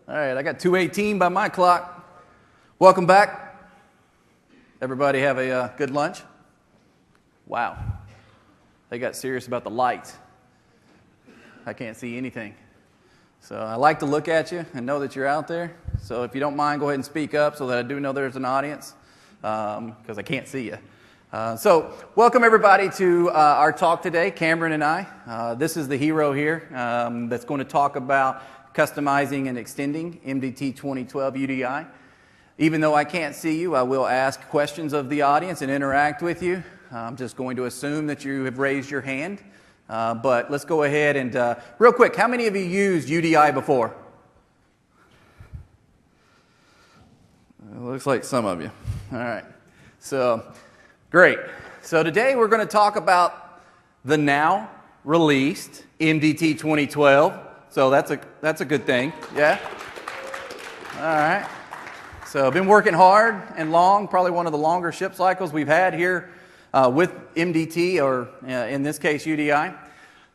All right, I got 2:18 by my clock. Welcome back. Everybody have a good lunch? Wow. They got serious about the lights. I can't see anything. So I like to look at you and know that you're out there. So if you don't mind, go ahead and speak up so that I do know there's an audience, because I can't see you. So welcome everybody to our talk today, Cameron and I. This is the hero here that's going to talk about customizing and extending MDT 2012 UDI. Even though I can't see you, I will ask questions of the audience and interact with you. I'm just going to assume that you have raised your hand. But let's go ahead and, real quick, how many of you used UDI before? It looks like some of you. All right. So, great. So today we're going to talk about the now released MDT 2012. So that's a good thing. Yeah? All right. So I've been working hard and long, probably one of the longer ship cycles we've had here with MDT, or in this case UDI.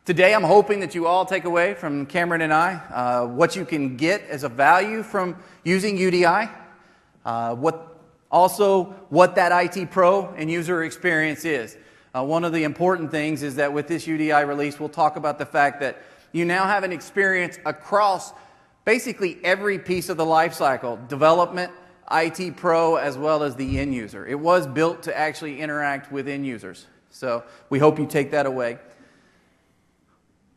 Today I'm hoping that you all take away from Cameron and I what you can get as a value from using UDI, what that IT Pro and user experience is. One of the important things is that with this UDI release, we'll talk about the fact that you now have an experience across basically every piece of the life cycle, development, IT Pro, as well as the end user. It was built to actually interact with end users. So we hope you take that away.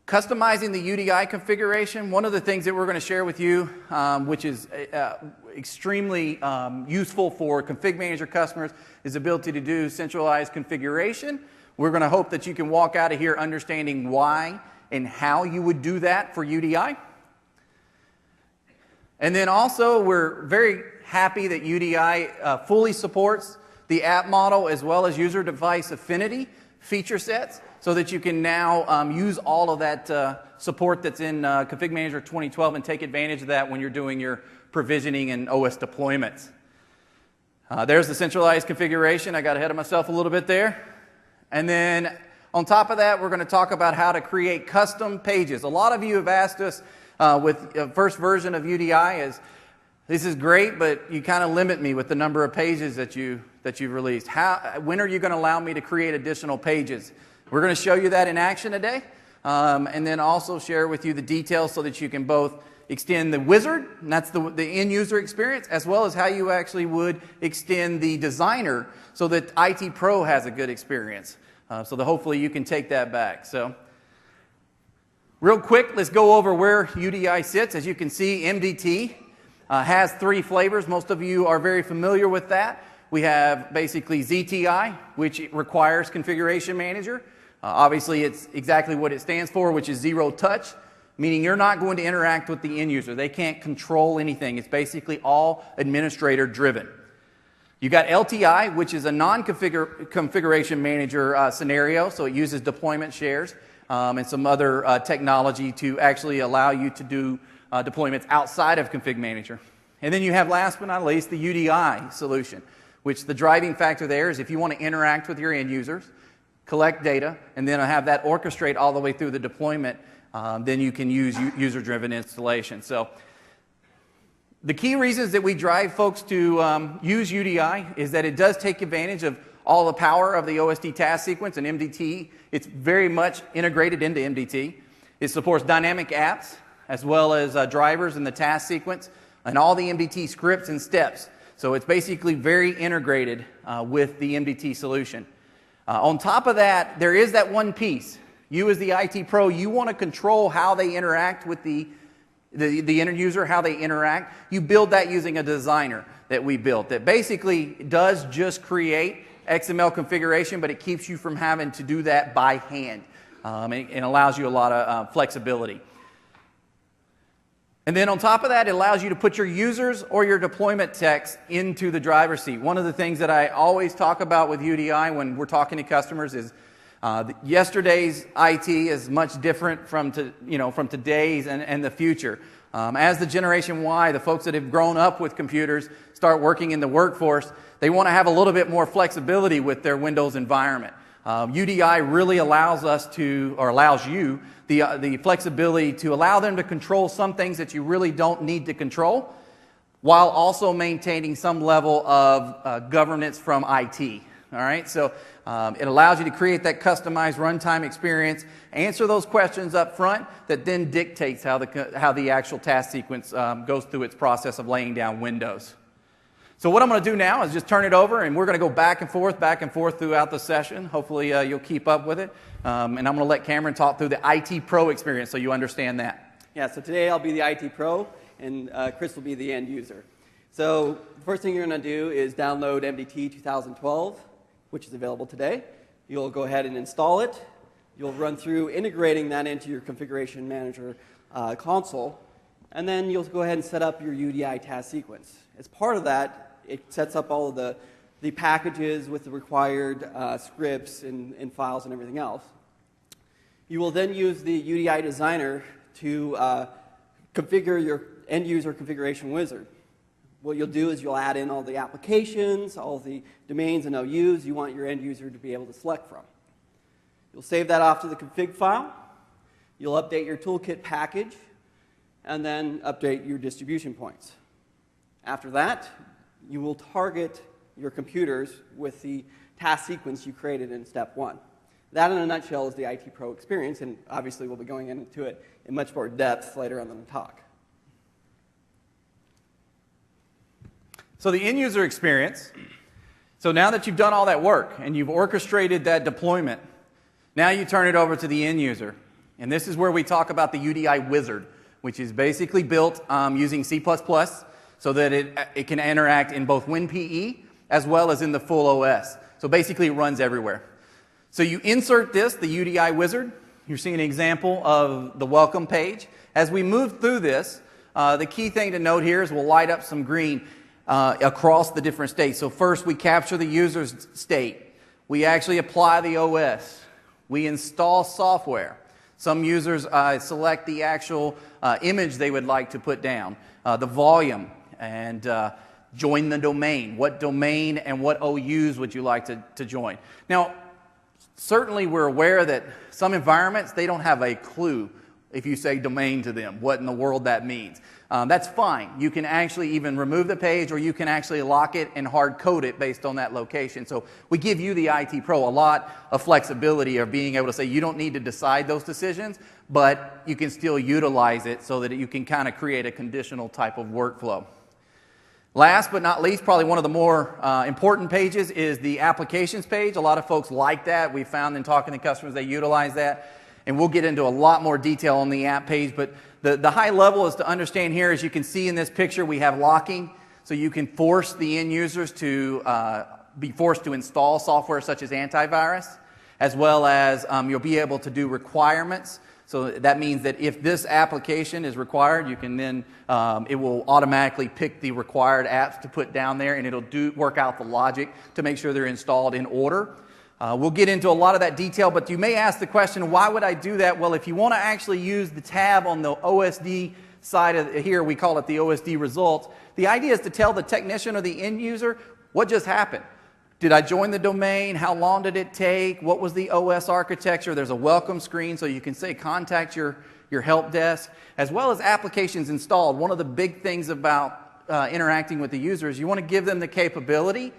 Customizing the UDI configuration, one of the things that we're going to share with you, which is extremely useful for config manager customers, is the ability to do centralized configuration. We're going to hope that you can walk out of here understanding why and how you would do that for UDI. And then also, we're very happy that UDI fully supports the app model as well as user device affinity feature sets, so that you can now use all of that support that's in Config Manager 2012 and take advantage of that when you're doing your provisioning and OS deployments. There's the centralized configuration. I got ahead of myself a little bit there. And then on top of that, we're going to talk about how to create custom pages. A lot of you have asked us with the first version of UDI is, this is great, but you kind of limit me with the number of pages that you've released. When are you going to allow me to create additional pages? We're going to show you that in action today, and then also share with you the details so that you can both extend the wizard, and that's the end user experience, as well as how you actually would extend the designer so that IT Pro has a good experience. So that hopefully you can take that back. So, real quick, let's go over where UDI sits. As you can see, MDT has three flavors. Most of you are very familiar with that. We have basically ZTI, which requires Configuration Manager. Obviously, it's exactly what it stands for, which is zero touch, meaning you're not going to interact with the end user. They can't control anything. It's basically all administrator driven. You got LTI, which is a non-configuration manager scenario, so it uses deployment shares and some other technology to actually allow you to do deployments outside of Config Manager. And then you have, last but not least, the UDI solution, which the driving factor there is if you want to interact with your end users, collect data, and then have that orchestrate all the way through the deployment, then you can use user-driven installation. So the key reasons that we drive folks to use UDI is that it does take advantage of all the power of the OSD task sequence and MDT. It's very much integrated into MDT. It supports dynamic apps as well as drivers in the task sequence and all the MDT scripts and steps. So it's basically very integrated with the MDT solution. On top of that, there is that one piece. You as the IT Pro, you want to control how they interact with the end user, how they interact. You build that using a designer that we built that basically does just create XML configuration, but it keeps you from having to do that by hand and allows you a lot of flexibility. And then on top of that, it allows you to put your users or your deployment text into the driver's seat. One of the things that I always talk about with UDI when we're talking to customers is yesterday's IT is much different from today's and the future. As the Generation Y, the folks that have grown up with computers, start working in the workforce, they want to have a little bit more flexibility with their Windows environment. UDI really allows you the flexibility to allow them to control some things that you really don't need to control, while also maintaining some level of governance from IT. All right, so it allows you to create that customized runtime experience, answer those questions up front that then dictates how the actual task sequence goes through its process of laying down windows. So what I'm going to do now is just turn it over, and we're going to go back and forth throughout the session. Hopefully you'll keep up with it. And I'm going to let Cameron talk through the IT Pro experience so you understand that. Yeah, so today I'll be the IT Pro, and Chris will be the end user. So the first thing you're going to do is download MDT 2012, which is available today. You'll go ahead and install it. You'll run through integrating that into your configuration manager console, and then you'll go ahead and set up your UDI task sequence. As part of that, it sets up all of the packages with the required scripts and files and everything else. You will then use the UDI designer to configure your end user configuration wizard. What you'll do is you'll add in all the applications, all the domains and OUs you want your end user to be able to select from. You'll save that off to the config file. You'll update your Toolkit package, and then update your distribution points. After that, you will target your computers with the task sequence you created in step 1. That, in a nutshell, is the IT Pro experience, and obviously we'll be going into it in much more depth later on in the talk. So the end user experience, so now that you've done all that work and you've orchestrated that deployment, now you turn it over to the end user. And this is where we talk about the UDI wizard, which is basically built using C++, so that it can interact in both WinPE as well as in the full OS. So basically it runs everywhere. So you insert this, the UDI wizard. You're seeing an example of the welcome page. As we move through this, the key thing to note here is we'll light up some green across the different states. So first we capture the user's state. We actually apply the OS. We install software. Some users select the actual image they would like to put down, the volume, and join the domain. What domain and what OUs would you like to join? Now, certainly we're aware that some environments, they don't have a clue if you say domain to them, what in the world that means. That's fine. You can actually even remove the page, or you can actually lock it and hard code it based on that location. So we give you, the IT Pro, a lot of flexibility of being able to say you don't need to decide those decisions, but you can still utilize it so that you can kind of create a conditional type of workflow. Last but not least, probably one of the more important pages is the applications page. A lot of folks like that. We found in talking to customers they utilize that. And we'll get into a lot more detail on the app page. But the high level is to understand here, as you can see in this picture, we have locking. So you can force the end users to be forced to install software such as antivirus, as well as you'll be able to do requirements. So that means that if this application is required, you can then, it will automatically pick the required apps to put down there, and it'll work out the logic to make sure they're installed in order. We'll get into a lot of that detail, but you may ask the question, why would I do that? Well, if you want to actually use the tab on the OSD side of here, we call it the OSD results, the idea is to tell the technician or the end user what just happened. Did I join the domain? How long did it take? What was the OS architecture? There's a welcome screen, so you can say contact your help desk, as well as applications installed. One of the big things about interacting with the user is you want to give them the capability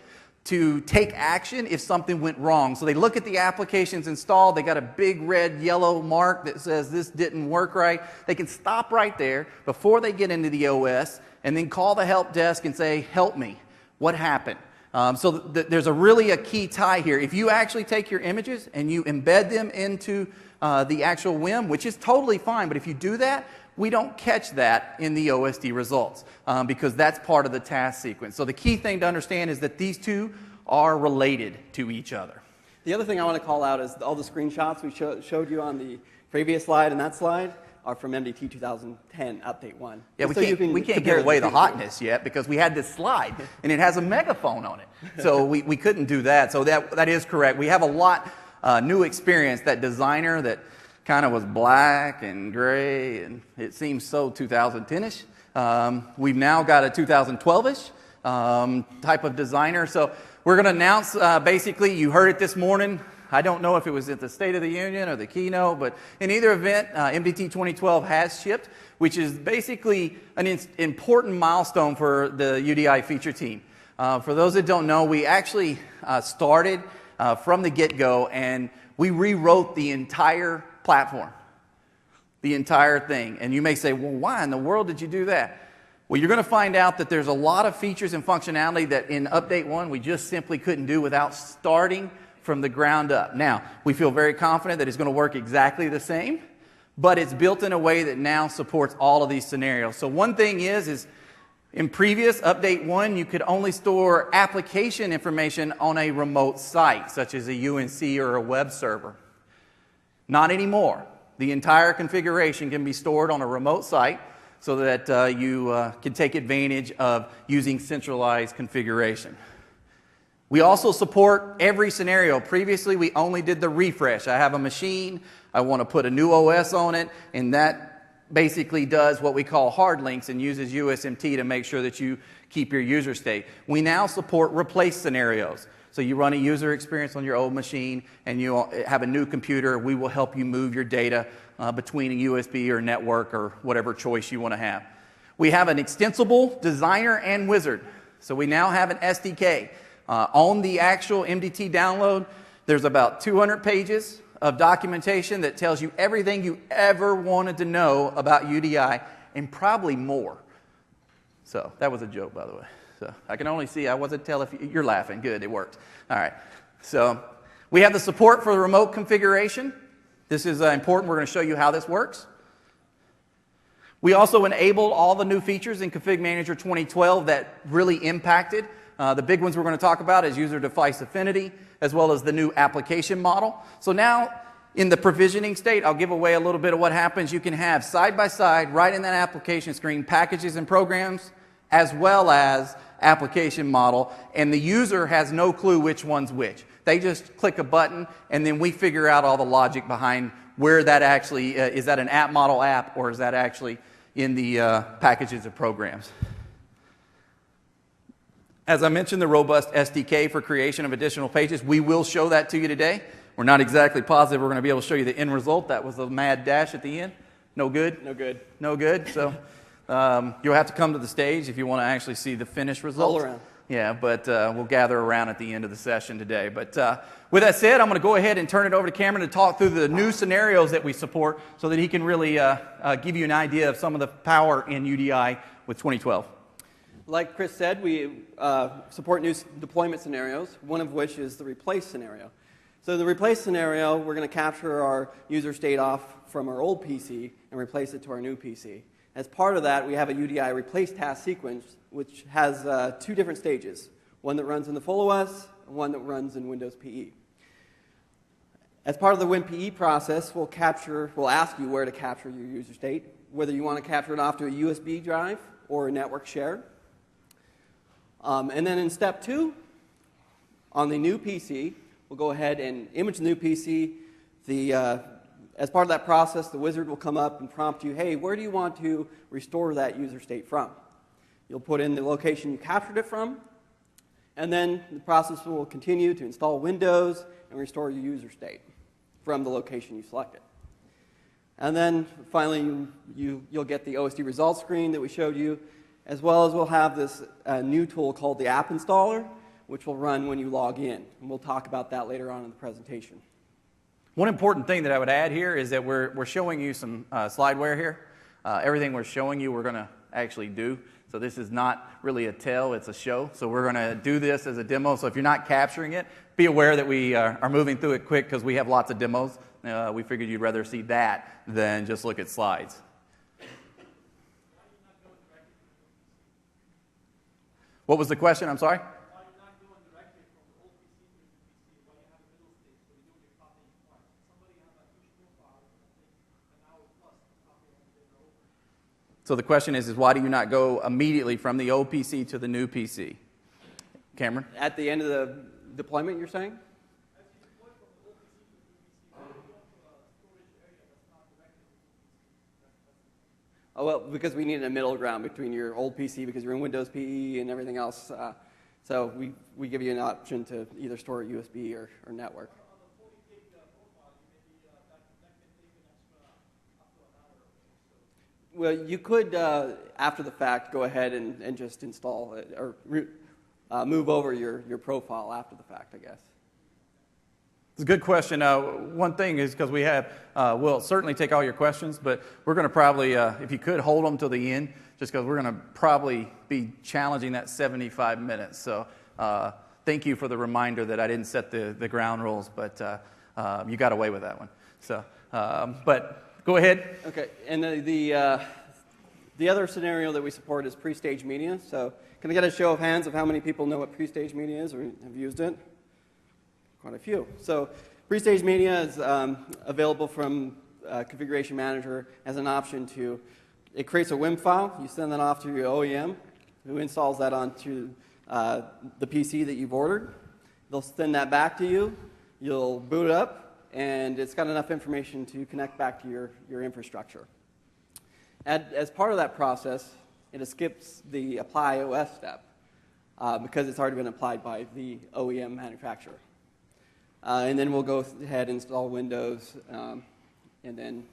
to take action if something went wrong. So they look at the applications installed, they got a big red yellow mark that says this didn't work right. They can stop right there before they get into the OS and then call the help desk and say, help me, what happened? So there's a key tie here. If you actually take your images and you embed them into the actual WIM, which is totally fine, but if you do that, we don't catch that in the OSD results because that's part of the task sequence. So the key thing to understand is that these two are related to each other. The other thing I want to call out is all the screenshots we showed you on the previous slide and that slide are from MDT 2010 Update 1. Yeah, we can't give away the hotness yet because we had this slide and it has a megaphone on it. So we couldn't do that. So that is correct. We have a lot new experience. That designer that kind of was black and gray, and it seems so 2010-ish. We've now got a 2012-ish type of designer. So we're going to announce, basically, you heard it this morning, I don't know if it was at the State of the Union or the keynote, but in either event, MDT 2012 has shipped, which is basically an important milestone for the UDI feature team. For those that don't know, we actually started from the get-go, and we rewrote the entire platform, the entire thing. And you may say, well, why in the world did you do that? Well, you're going to find out that there's a lot of features and functionality that in Update 1 we just simply couldn't do without starting from the ground up. Now, we feel very confident that it's going to work exactly the same, but it's built in a way that now supports all of these scenarios. So one thing is in previous Update 1, you could only store application information on a remote site, such as a UNC or a web server. Not anymore. The entire configuration can be stored on a remote site so that you can take advantage of using centralized configuration. We also support every scenario. Previously, we only did the refresh. I have a machine, I want to put a new OS on it, and that basically does what we call hard links and uses USMT to make sure that you keep your user state. We now support replace scenarios. So you run a user experience on your old machine and you have a new computer, we will help you move your data between a USB or network or whatever choice you want to have. We have an extensible designer and wizard. So we now have an SDK. On the actual MDT download, there's about 200 pages of documentation that tells you everything you ever wanted to know about UDI and probably more. So that was a joke, by the way. So I can only see, I wasn't tell if you're laughing. Good, it worked. All right. So we have the support for the remote configuration. This is important. We're going to show you how this works. We also enabled all the new features in Config Manager 2012 that really impacted. The big ones we're going to talk about is user device affinity, as well as the new application model. So now, in the provisioning state, I'll give away a little bit of what happens. You can have side by side, right in that application screen, packages and programs, as well as application model, and the user has no clue which one's which. They just click a button, and then we figure out all the logic behind where that actually, is that an app model app, or is that actually in the packages and programs. As I mentioned, the robust SDK for creation of additional pages, we will show that to you today. We're not exactly positive we're going to be able to show you the end result. That was a mad dash at the end. No good? No good. No good? So you'll have to come to the stage if you want to actually see the finished result. All around. Yeah, but we'll gather around at the end of the session today. But with that said, I'm going to go ahead and turn it over to Cameron to talk through the new scenarios that we support so that he can really give you an idea of some of the power in UDI with 2012. Like Chris said, we support new deployment scenarios, one of which is the replace scenario. So the replace scenario, we're going to capture our user state off from our old PC and replace it to our new PC. As part of that, we have a UDI replace task sequence, which has two different stages, one that runs in the full OS and one that runs in Windows PE. As part of the WinPE process, we'll ask you where to capture your user state, whether you want to capture it off to a USB drive or a network share. And then in step 2, on the new PC, we'll go ahead and image the new PC. As part of that process, the wizard will come up and prompt you, hey, where do you want to restore that user state from? You'll put in the location you captured it from, and then the process will continue to install Windows and restore your user state from the location you selected. And then finally, you'll get the OSD results screen that we showed you, as well as we'll have this new tool called the App Installer, which will run when you log in. And we'll talk about that later on in the presentation. One important thing that I would add here is that we're showing you some slideware here. Everything we're showing you we're going to actually do. So this is not really a tell, it's a show. So we're going to do this as a demo. So if you're not capturing it, be aware that we are moving through it quick because we have lots of demos. We figured you'd rather see that than just look at slides. What was the question? I'm sorry? So the question is why do you not go immediately from the old PC to the new PC? Cameron? At the end of the deployment, you're saying? Oh, well, because we need a middle ground between your old PC because you're in Windows PE and everything else. So we give you an option to either store at USB or network. Well, you could, after the fact, go ahead and just install it, or move over your profile after the fact, I guess. It's a good question. One thing is because we have, we'll certainly take all your questions, but we're going to probably, if you could, hold them till the end, just because we're going to probably be challenging that 75 minutes. So thank you for the reminder that I didn't set the ground rules, but you got away with that one. So, but go ahead. Okay, and the other scenario that we support is pre-stage media. So can I get a show of hands of how many people know what pre-stage media is or have used it? Quite a few. So pre-stage media is available from Configuration Manager as an option to, it creates a WIM file. You send that off to your OEM, who installs that onto the PC that you've ordered. They'll send that back to you. You'll boot it up, and it's got enough information to connect back to your infrastructure. As part of that process, it skips the apply OS step because it's already been applied by the OEM manufacturer. And then we'll go ahead and install Windows and then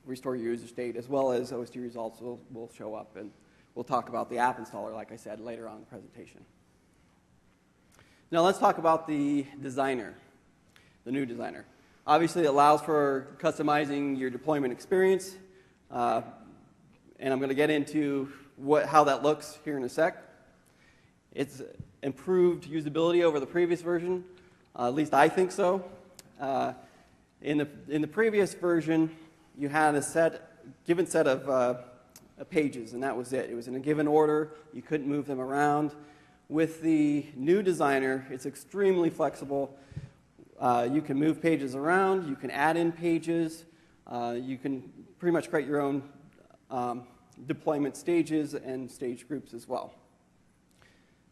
restore your user state, as well as OSD results will show up. And we'll talk about the app installer, like I said, later on in the presentation. Now let's talk about the designer, the new designer. Obviously, it allows for customizing your deployment experience. And I'm going to get into how that looks here in a sec. It's improved usability over the previous version. At least I think so. In the previous version, you had a given set of pages, and that was it. It was in a given order. You couldn't move them around. With the new designer, it's extremely flexible. You can move pages around. You can add in pages. You can pretty much create your own deployment stages and stage groups as well,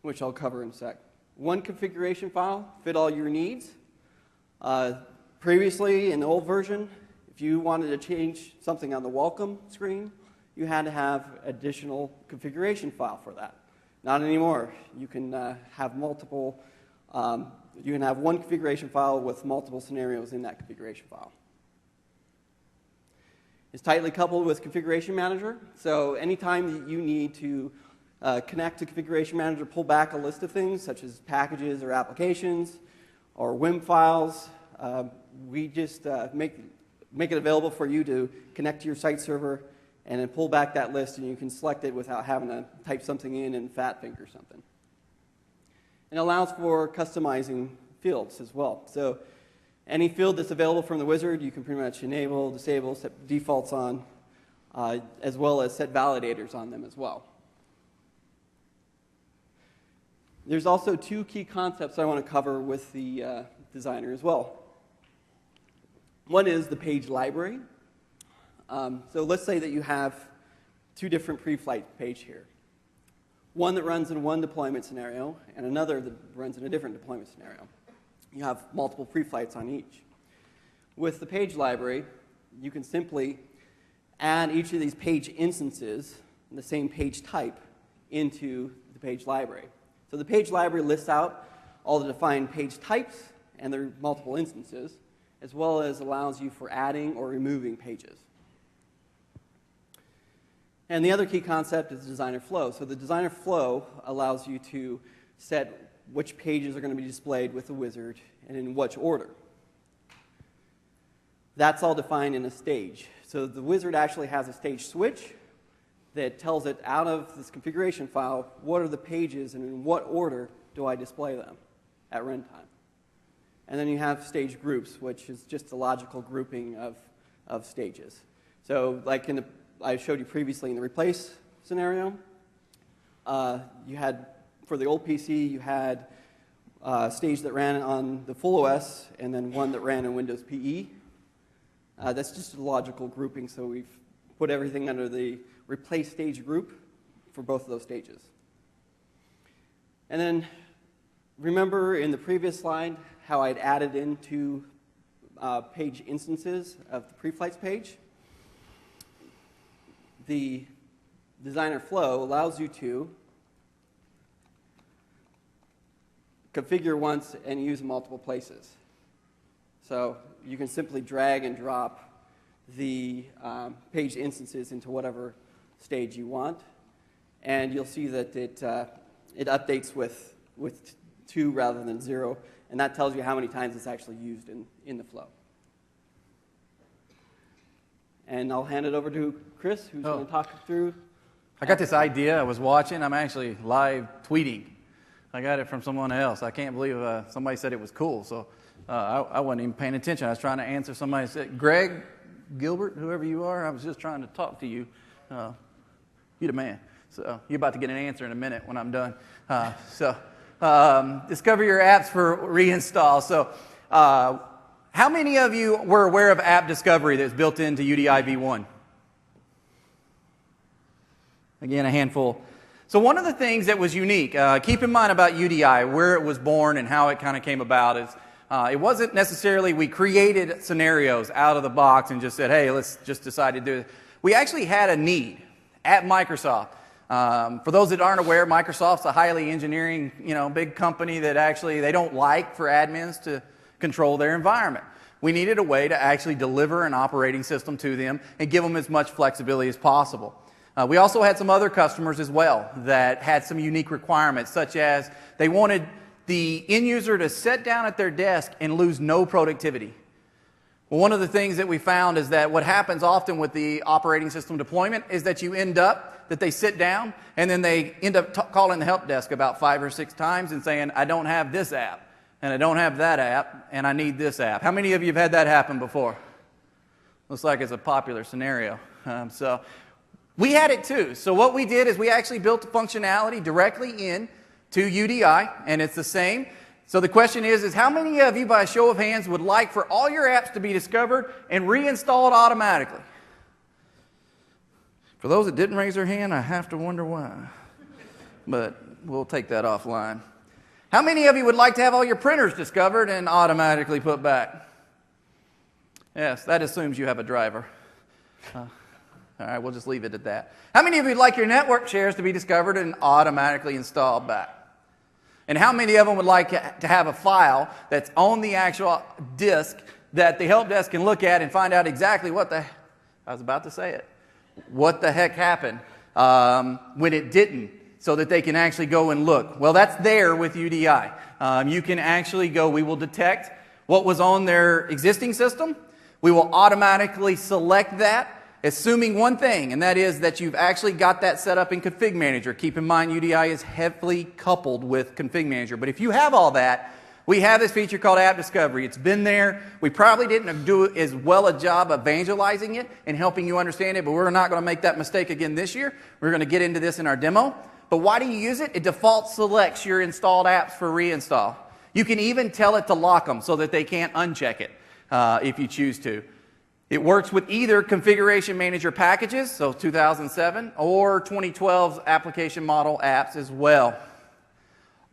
which I'll cover in a sec. One configuration file fit all your needs. Previously, in the old version, if you wanted to change something on the welcome screen, you had to have additional configuration file for that. Not anymore. You can have multiple. You can have one configuration file with multiple scenarios in that configuration file. It's tightly coupled with Configuration Manager. So anytime that you need to connect to Configuration Manager, pull back a list of things such as packages or applications or WIM files, we just make it available for you to connect to your site server and then pull back that list, and you can select it without having to type something in and fat finger something. It allows for customizing fields as well. So any field that's available from the wizard, you can pretty much enable, disable, set defaults on, as well as set validators on them as well. There's also two key concepts I want to cover with the designer as well. One is the page library. So let's say that you have two different pre-flight pages here. One that runs in one deployment scenario and another that runs in a different deployment scenario. You have multiple pre-flights on each. With the page library, you can simply add each of these page instances, the same page type, into the page library. So the page library lists out all the defined page types and their multiple instances, as well as allows you for adding or removing pages. And the other key concept is designer flow. So the designer flow allows you to set which pages are going to be displayed with the wizard and in which order. That's all defined in a stage. So the wizard actually has a stage switch that tells it out of this configuration file what are the pages and in what order do I display them at runtime. And then you have stage groups, which is just a logical grouping of stages. So like I showed you previously in the replace scenario, you had, for the old PC, you had a stage that ran on the full OS and then one that ran in Windows PE. That's just a logical grouping, so we've put everything under the replace stage group for both of those stages. And then remember in the previous slide how I'd added into page instances of the pre-flights page? The designer flow allows you to configure once and use in multiple places. So you can simply drag and drop the page instances into whatever stage you want. And you'll see that it updates with 2 rather than 0, and that tells you how many times it's actually used in the flow. And I'll hand it over to Chris, who's going to talk through. I got this idea I was watching. I'm actually live tweeting. I got it from someone else. I can't believe somebody said it was cool, so I wasn't even paying attention. I was trying to answer. Somebody said, Greg Gilbert, whoever you are, I was just trying to talk to you. You're the man. So you're about to get an answer in a minute when I'm done. Discover your apps for reinstall. So how many of you were aware of app discovery that's built into UDI v1? Again, a handful. So one of the things that was unique, keep in mind about UDI, where it was born and how it kind of came about, is it wasn't necessarily we created scenarios out of the box and just said, hey, let's just decide to do it. We actually had a need at Microsoft. For those that aren't aware, Microsoft's a highly engineering, big company that actually they don't like for admins to control their environment. We needed a way to actually deliver an operating system to them and give them as much flexibility as possible. We also had some other customers as well that had some unique requirements, such as they wanted the end user to sit down at their desk and lose no productivity. Well, one of the things that we found is that what happens often with the operating system deployment is that you end up, that they sit down, and then they end up calling the help desk about 5 or 6 times and saying, I don't have this app, and I don't have that app, and I need this app. How many of you have had that happen before? Looks like it's a popular scenario. So we had it too. So what we did is we actually built the functionality directly in to UDI, and it's the same. So the question is how many of you, by a show of hands, would like for all your apps to be discovered and reinstalled automatically? For those that didn't raise their hand, I have to wonder why. But we'll take that offline. How many of you would like to have all your printers discovered and automatically put back? Yes, that assumes you have a driver. All right, we'll just leave it at that. How many of you would like your network shares to be discovered and automatically installed back? And how many of them would like to have a file that's on the actual disk that the help desk can look at and find out exactly what the heck happened when it didn't, so that they can actually go and look? Well, that's there with UDI. You can actually go, we will detect what was on their existing system. We will automatically select that, assuming one thing, and that is that you've actually got that set up in Config Manager. Keep in mind, UDI is heavily coupled with Config Manager. But if you have all that, we have this feature called App Discovery. It's been there. We probably didn't do as well a job evangelizing it and helping you understand it, but we're not going to make that mistake again this year. We're going to get into this in our demo. But why do you use it? It default selects your installed apps for reinstall. You can even tell it to lock them so that they can't uncheck it if you choose to. It works with either Configuration Manager packages, so 2007, or 2012's application model apps as well.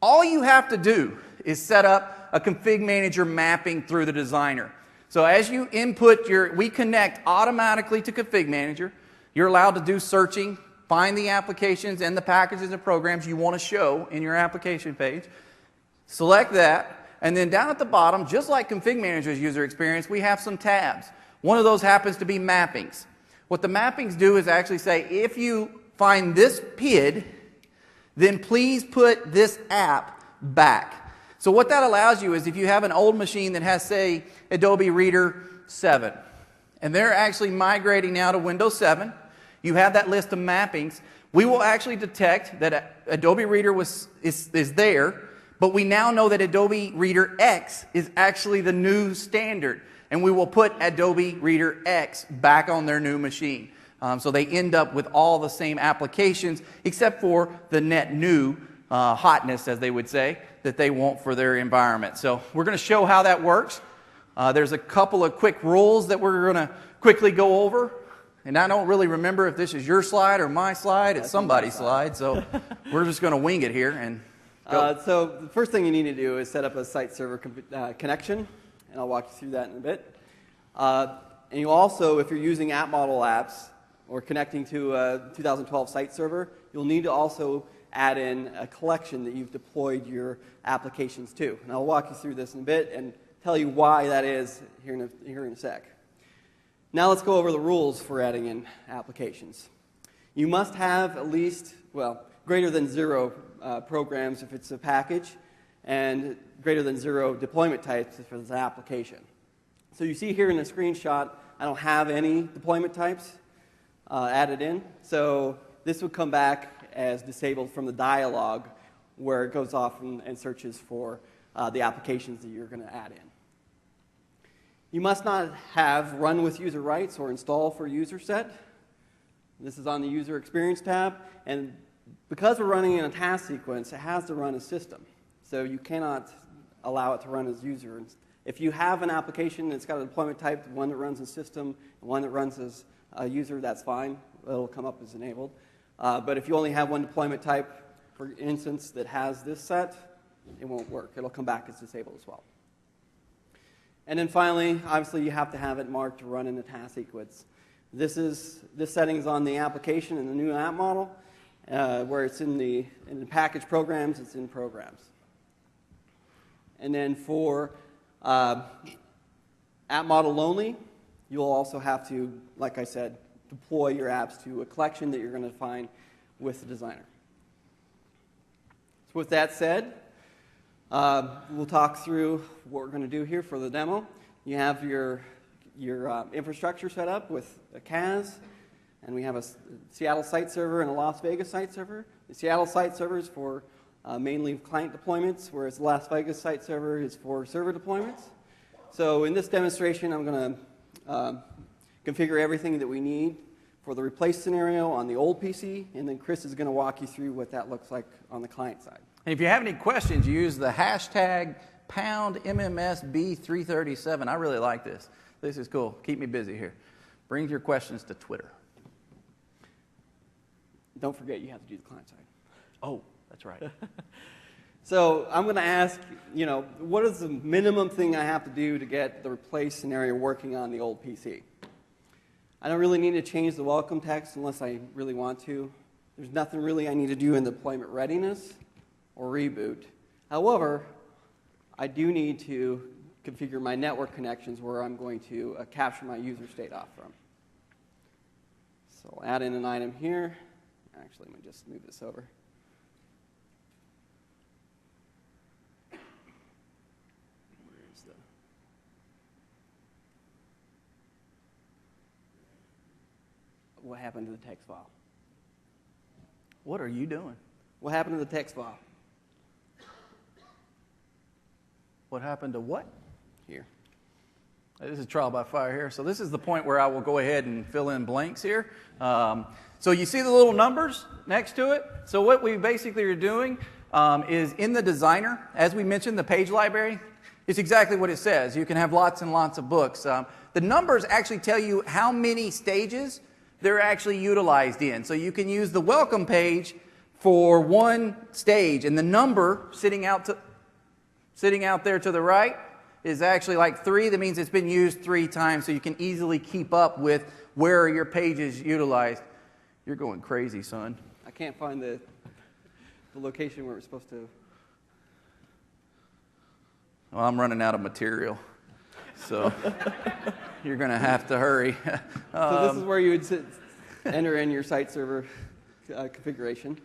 All you have to do is set up a Config Manager mapping through the designer. So as you input we connect automatically to Config Manager. You're allowed to do searching, find the applications and the packages and programs you want to show in your application page. Select that, and then down at the bottom, just like Config Manager's user experience, we have some tabs. One of those happens to be mappings. What the mappings do is actually say, if you find this PID, then please put this app back. So what that allows you is if you have an old machine that has, say, Adobe Reader 7, and they're actually migrating now to Windows 7, you have that list of mappings, we will actually detect that Adobe Reader is there, but we now know that Adobe Reader X is actually the new standard. And we will put Adobe Reader X back on their new machine. So they end up with all the same applications, except for the net new hotness, as they would say, that they want for their environment. So we're going to show how that works. There's a couple of quick rules that we're going to quickly go over. And I don't really remember if this is your slide or my slide. It's somebody's slide. So we're just going to wing it here and go. So the first thing you need to do is set up a site server connection. And I'll walk you through that in a bit. And you also, if you're using app model apps or connecting to a 2012 site server, you'll need to also add in a collection that you've deployed your applications to. And I'll walk you through this in a bit and tell you why that is here in a sec. Now let's go over the rules for adding in applications. You must have at least, well, greater than 0 programs if it's a package, and greater than 0 deployment types if it's an application. So you see here in the screenshot, I don't have any deployment types added in. So this would come back as disabled from the dialog where it goes off and searches for the applications that you're going to add in. You must not have run with user rights or install for user set. This is on the user experience tab. And because we're running in a task sequence, it has to run as system. So you cannot allow it to run as user. If you have an application that's got a deployment type, one that runs as system, and one that runs as a user, that's fine. It'll come up as enabled. But if you only have one deployment type, for instance, that has this set, it won't work. It'll come back as disabled as well. And then finally, obviously, you have to have it marked to run in the task sequence. This setting is on the application in the new app model, where it's in the package programs, it's in programs. And then for app model only, you'll also have to, like I said, deploy your apps to a collection that you're going to define with the designer. So with that said, we'll talk through what we're going to do here for the demo. You have your infrastructure set up with a CAS, and we have a Seattle site server and a Las Vegas site server. The Seattle site server is for mainly client deployments, whereas the Las Vegas site server is for server deployments. So in this demonstration, I'm going to configure everything that we need for the replace scenario on the old PC, and then Chris is going to walk you through what that looks like on the client side. And if you have any questions, use the hashtag #MMSB337. I really like this. This is cool. Keep me busy here. Bring your questions to Twitter. Don't forget you have to do the client side. Oh, that's right. So I'm going to ask, what is the minimum thing I have to do to get the replace scenario working on the old PC? I don't really need to change the welcome text unless I really want to. There's nothing really I need to do in deployment readiness or reboot. However, I do need to configure my network connections where I'm going to capture my user state off from. So I'll add in an item here. Actually, let me just move this over. Where's the... What happened to the text file? What are you doing? What happened to the text file? What happened to what? Here. This is trial by fire here. So this is the point where I will go ahead and fill in blanks here. So you see the little numbers next to it? So what we basically are doing is in the designer, as we mentioned, the page library, it's exactly what it says. You can have lots and lots of books. The numbers actually tell you how many stages they're actually utilized in. So you can use the welcome page for one stage, and the number sitting out there to the right is actually like 3. That means it's been used 3 times, so you can easily keep up with where your page is utilized. You're going crazy, son. I can't find the location where it's supposed to. Well, I'm running out of material, so you're going to have to hurry. So this is where you would enter in your site server configuration.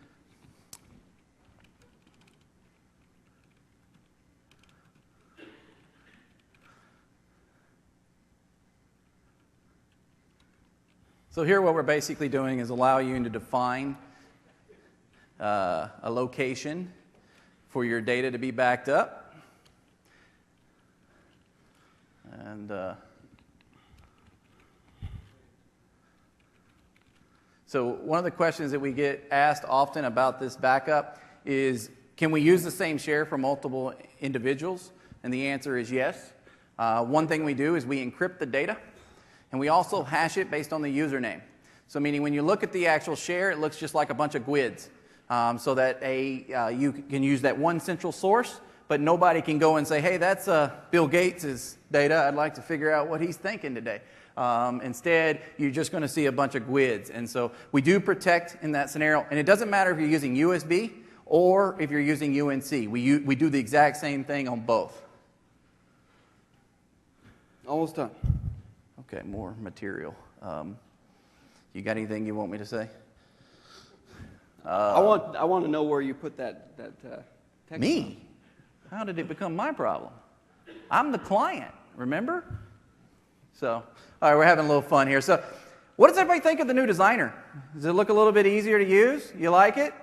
So here what we're basically doing is allow you to define a location for your data to be backed up. And so one of the questions that we get asked often about this backup is, can we use the same share for multiple individuals? And the answer is yes. One thing we do is we encrypt the data. And we also hash it based on the username. So meaning when you look at the actual share, it looks just like a bunch of GUIDs. So that you can use that one central source, but nobody can go and say, hey, that's Bill Gates' data. I'd like to figure out what he's thinking today. Instead, you're just going to see a bunch of GUIDs. And so we do protect in that scenario. And it doesn't matter if you're using USB or if you're using UNC. We do the exact same thing on both. Almost done. Okay, more material. You got anything you want me to say? I want to know where you put that text. Me? How did it become my problem? I'm the client, remember? So, all right, we're having a little fun here. So, what does everybody think of the new designer? Does it look a little bit easier to use? You like it?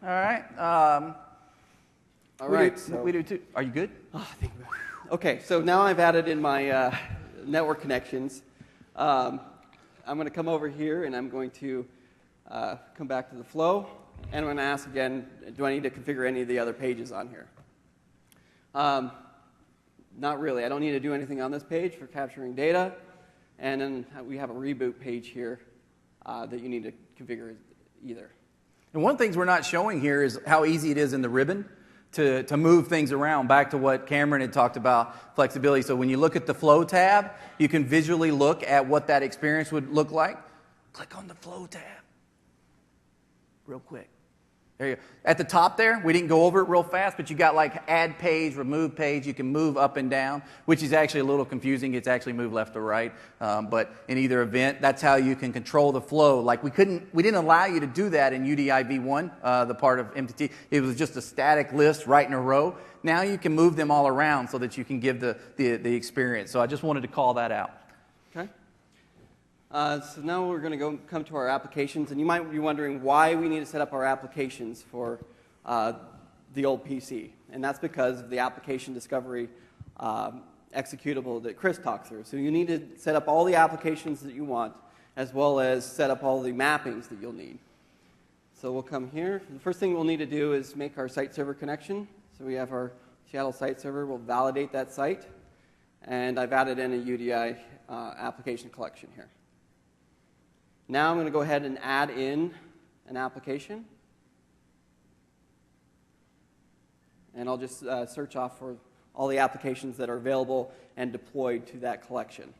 All right. All right. We do too. Are you good? Oh, thank you. Okay, so now I've added in my network connections. I'm going to come over here and I'm going to come back to the flow. And I'm going to ask again, do I need to configure any of the other pages on here? Not really. I don't need to do anything on this page for capturing data. And then we have a reboot page here that you need to configure either. And one of the things we're not showing here is how easy it is in the ribbon to move things around, back to what Cameron had talked about, flexibility. So when you look at the flow tab, you can visually look at what that experience would look like. Click on the flow tab. Real quick. There you go. At the top there, we didn't go over it real fast, but you got like add page, remove page. You can move up and down, which is actually a little confusing. It's actually moved left to right. But in either event, that's how you can control the flow. Like we didn't allow you to do that in UDI v1, the part of MTT. It was just a static list right in a row. Now you can move them all around so that you can give the experience. So I just wanted to call that out. Okay. So now we're going to come to our applications, and you might be wondering why we need to set up our applications for the old PC, and that's because of the application discovery executable that Chris talked through. So you need to set up all the applications that you want, as well as set up all the mappings that you'll need. So we'll come here. The first thing we'll need to do is make our site server connection. So we have our Seattle site server. We'll validate that site, and I've added in a UDI application collection here. Now I'm going to go ahead and add in an application. And I'll just search off for all the applications that are available and deployed to that collection.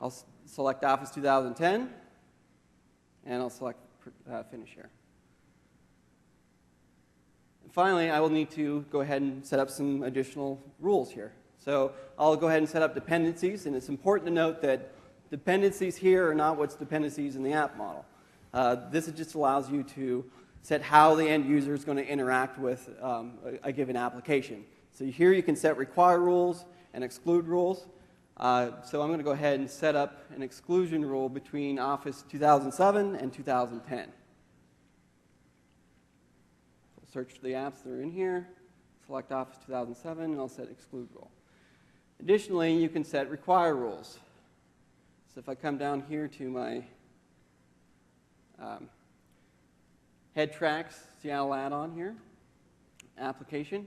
I'll select Office 2010, and I'll select Finish here. And finally, I will need to go ahead and set up some additional rules here. So I'll go ahead and set up dependencies, and it's important to note that dependencies here are not what's dependencies in the app model. This just allows you to set how the end user is going to interact with a given application. So here you can set require rules and exclude rules. So I'm going to go ahead and set up an exclusion rule between Office 2007 and 2010. We'll search the apps that are in here, select Office 2007, and I'll set exclude rule. Additionally, you can set require rules. So if I come down here to my head tracks Seattle add-on here, application,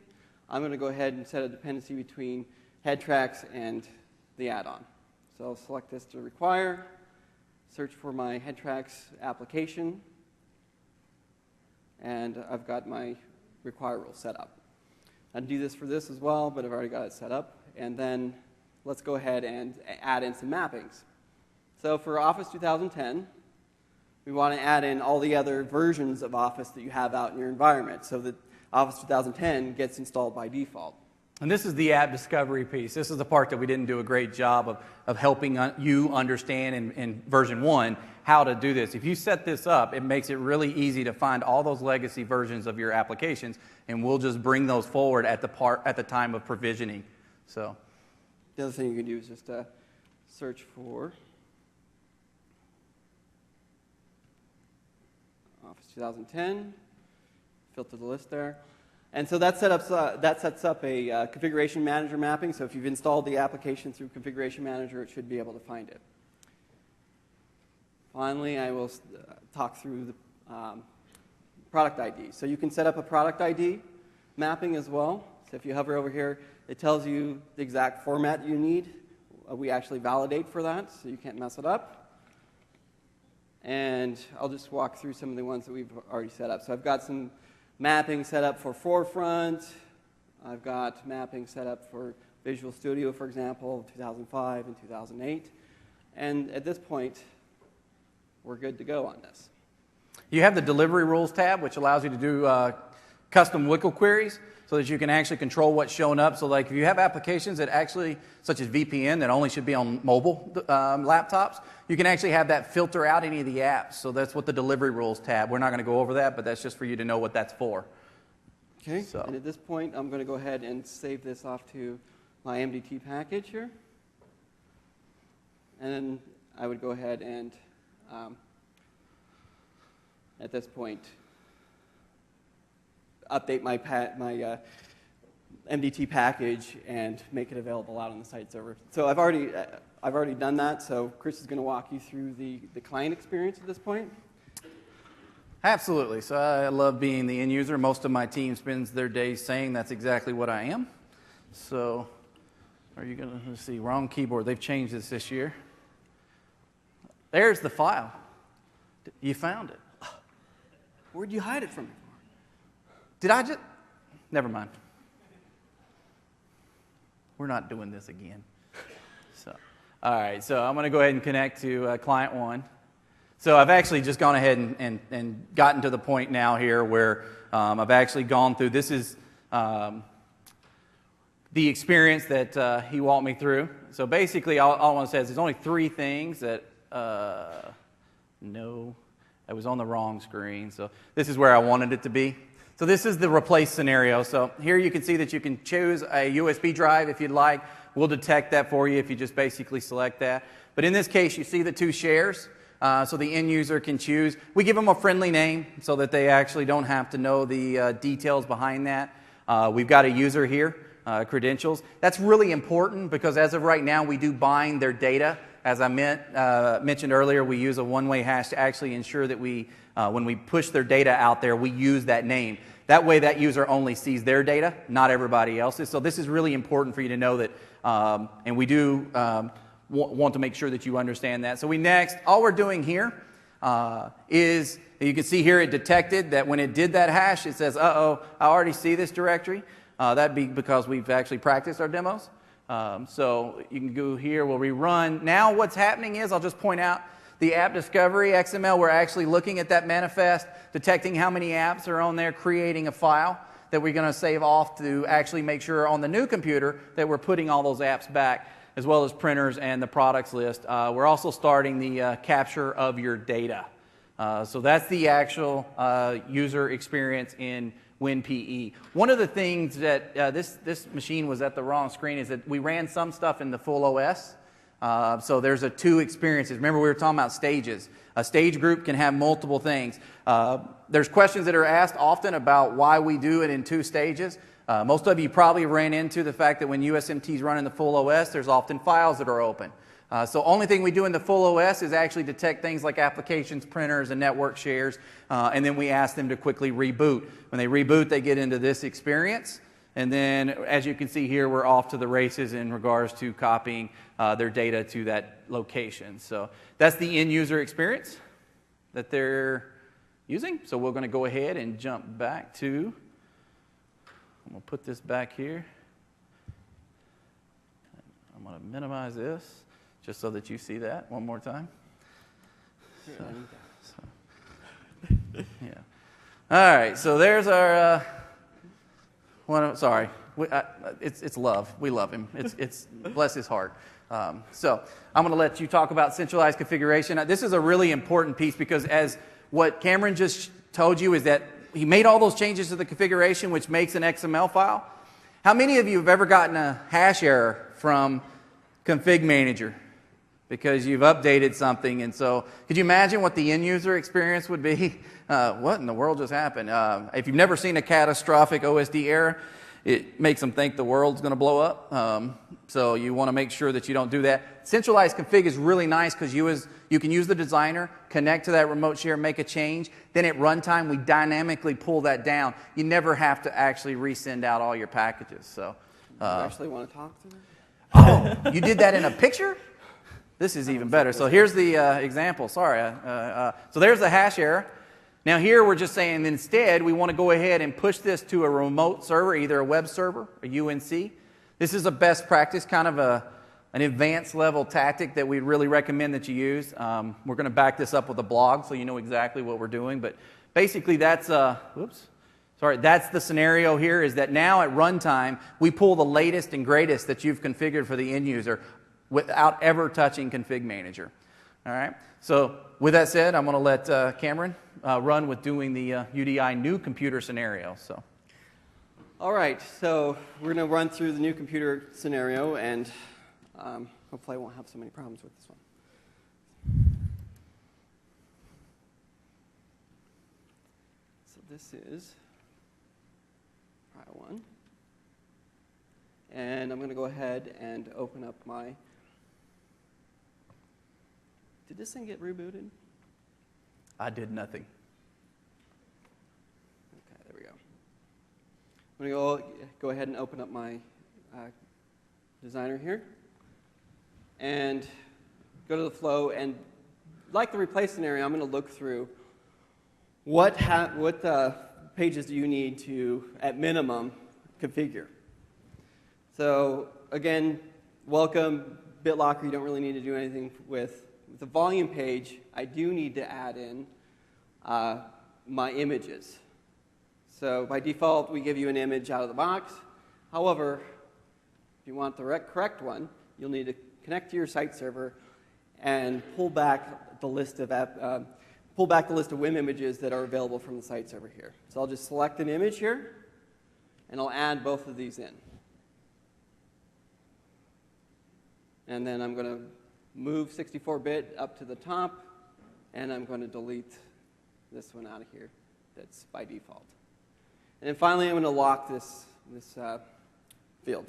I'm going to go ahead and set a dependency between head tracks and the add-on. So I'll select this to require, search for my head tracks application, and I've got my require rule set up. I'd do this for this as well, but I've already got it set up. And then let's go ahead and add in some mappings. So for Office 2010, we want to add in all the other versions of Office that you have out in your environment so that Office 2010 gets installed by default. And this is the app discovery piece. This is the part that we didn't do a great job of helping you understand in version 1 how to do this. If you set this up, it makes it really easy to find all those legacy versions of your applications, and we'll just bring those forward at the time of provisioning. So the other thing you can do is just search for Office 2010, filter the list there. And so that sets up a configuration manager mapping. So if you've installed the application through configuration manager, it should be able to find it. Finally, I will talk through the product ID. So you can set up a product ID mapping as well. So if you hover over here, it tells you the exact format you need. We actually validate for that, so you can't mess it up. And I'll just walk through some of the ones that we've already set up. So I've got some mapping set up for Forefront. I've got mapping set up for Visual Studio, for example, 2005 and 2008. And at this point, we're good to go on this. you have the delivery rules tab, which allows you to do custom WYCL queries so that you can actually control what's showing up. So like if you have applications that actually, such as VPN, that only should be on mobile laptops, you can actually have that filter out any of the apps. So that's what the delivery rules tab. We're not going to go over that, but that's just for you to know what that's for. Okay, so. And at this point, I'm going to go ahead and save this off to my MDT package here. And then I would go ahead and, at this point, update my MDT package and make it available out on the site server. So I've already done that, so Chris is going to walk you through the client experience at this point. Absolutely. So I love being the end user. Most of my team spends their days saying that's exactly what I am. So are you going to, let's see, wrong keyboard. They've changed this year. There's the file. You found it. Where'd you hide it from me? Did I just? Never mind. We're not doing this again. So, all right. So I'm going to go ahead and connect to client 1. So I've actually just gone ahead and gotten to the point now here where I've actually gone through. This is the experience that he walked me through. So basically, all I want to say is there's only 3 things that. No, I was on the wrong screen. So this is where I wanted it to be. So this is the replace scenario. So here you can see that you can choose a USB drive if you'd like. We'll detect that for you if you just basically select that. But in this case, you see the 2 shares. So the end user can choose. We give them a friendly name so that they actually don't have to know the details behind that. We've got a user here, credentials. That's really important because as of right now, we do bind their data. As I mentioned earlier, we use a one-way hash to actually ensure that when we push their data out there, we use that name. That way, that user only sees their data, not everybody else's. So this is really important for you to know that, and we do want to make sure that you understand that. So all we're doing here is, you can see here it detected that when it did that hash, it says, uh-oh, I already see this directory. That'd be because we've actually practiced our demos. So you can go here, we'll rerun. Now what's happening is, I'll just point out, the app discovery XML, we're actually looking at that manifest, detecting how many apps are on there, creating a file that we're going to save off to actually make sure on the new computer that we're putting all those apps back, as well as printers and the products list. We're also starting the capture of your data. So that's the actual user experience in WinPE. One of the things that this machine was at the wrong screen is that we ran some stuff in the full OS. So there's 2 experiences. Remember, we were talking about stages. A stage group can have multiple things. There's questions that are asked often about why we do it in 2 stages. Most of you probably ran into the fact that when USMT is running the full OS, there's often files that are open. So only thing we do in the full OS is actually detect things like applications, printers, and network shares, and then we ask them to quickly reboot. When they reboot, they get into this experience, and then, as you can see here, we're off to the races in regards to copying their data to that location. So that's the end user experience that they're using. So we're going to go ahead and jump back to, I'm going to put this back here. I'm going to minimize this just so that you see that one more time. Yeah. All right, so there's our sorry. It's love. We love him. It's bless his heart. So I'm going to let you talk about centralized configuration. This is a really important piece because as what Cameron just told you is that he made all those changes to the configuration, which makes an XML file. How many of you have ever gotten a hash error from Config Manager because you've updated something? And so could you imagine what the end user experience would be? What in the world just happened? If you've never seen a catastrophic OSD error, it makes them think the world's going to blow up. So you want to make sure that you don't do that. Centralized config is really nice because you can use the designer, connect to that remote share, make a change. Then at runtime, we dynamically pull that down. You never have to actually resend out all your packages. So, you actually want to talk to them? Oh, you did that in a picture? This is even better. So here's the example. Sorry. So there's the hash error. Now here we're just saying instead we want to go ahead and push this to a remote server, either a web server, a UNC. This is a best practice, kind of an advanced level tactic that we really recommend that you use. We're going to back this up with a blog so you know exactly what we're doing. But basically that's, Sorry, that's the scenario here, is that now at runtime, we pull the latest and greatest that you've configured for the end user without ever touching Config Manager. All right? So with that said, I'm going to let Cameron run with doing the UDI new computer scenario. So. All right, so we're going to run through the new computer scenario, and hopefully I won't have so many problems with this one. So this is file 1. And I'm going to go ahead and open up my... Did this thing get rebooted? I did nothing. Okay, there we go. I'm going to go ahead and open up my designer here. And go to the flow, and like the replace scenario, I'm going to look through what pages do you need to, at minimum, configure. So again, welcome, BitLocker, you don't really need to do anything with the volume page. I do need to add in my images. So by default, we give you an image out of the box. However, if you want the correct one, you'll need to connect to your site server and pull back the list of WIM images that are available from the site server here. So I'll just select an image here, and I'll add both of these in. And then I'm going to move 64-bit up to the top, and I'm going to delete this one out of here. That's by default. And then finally, I'm going to lock this field.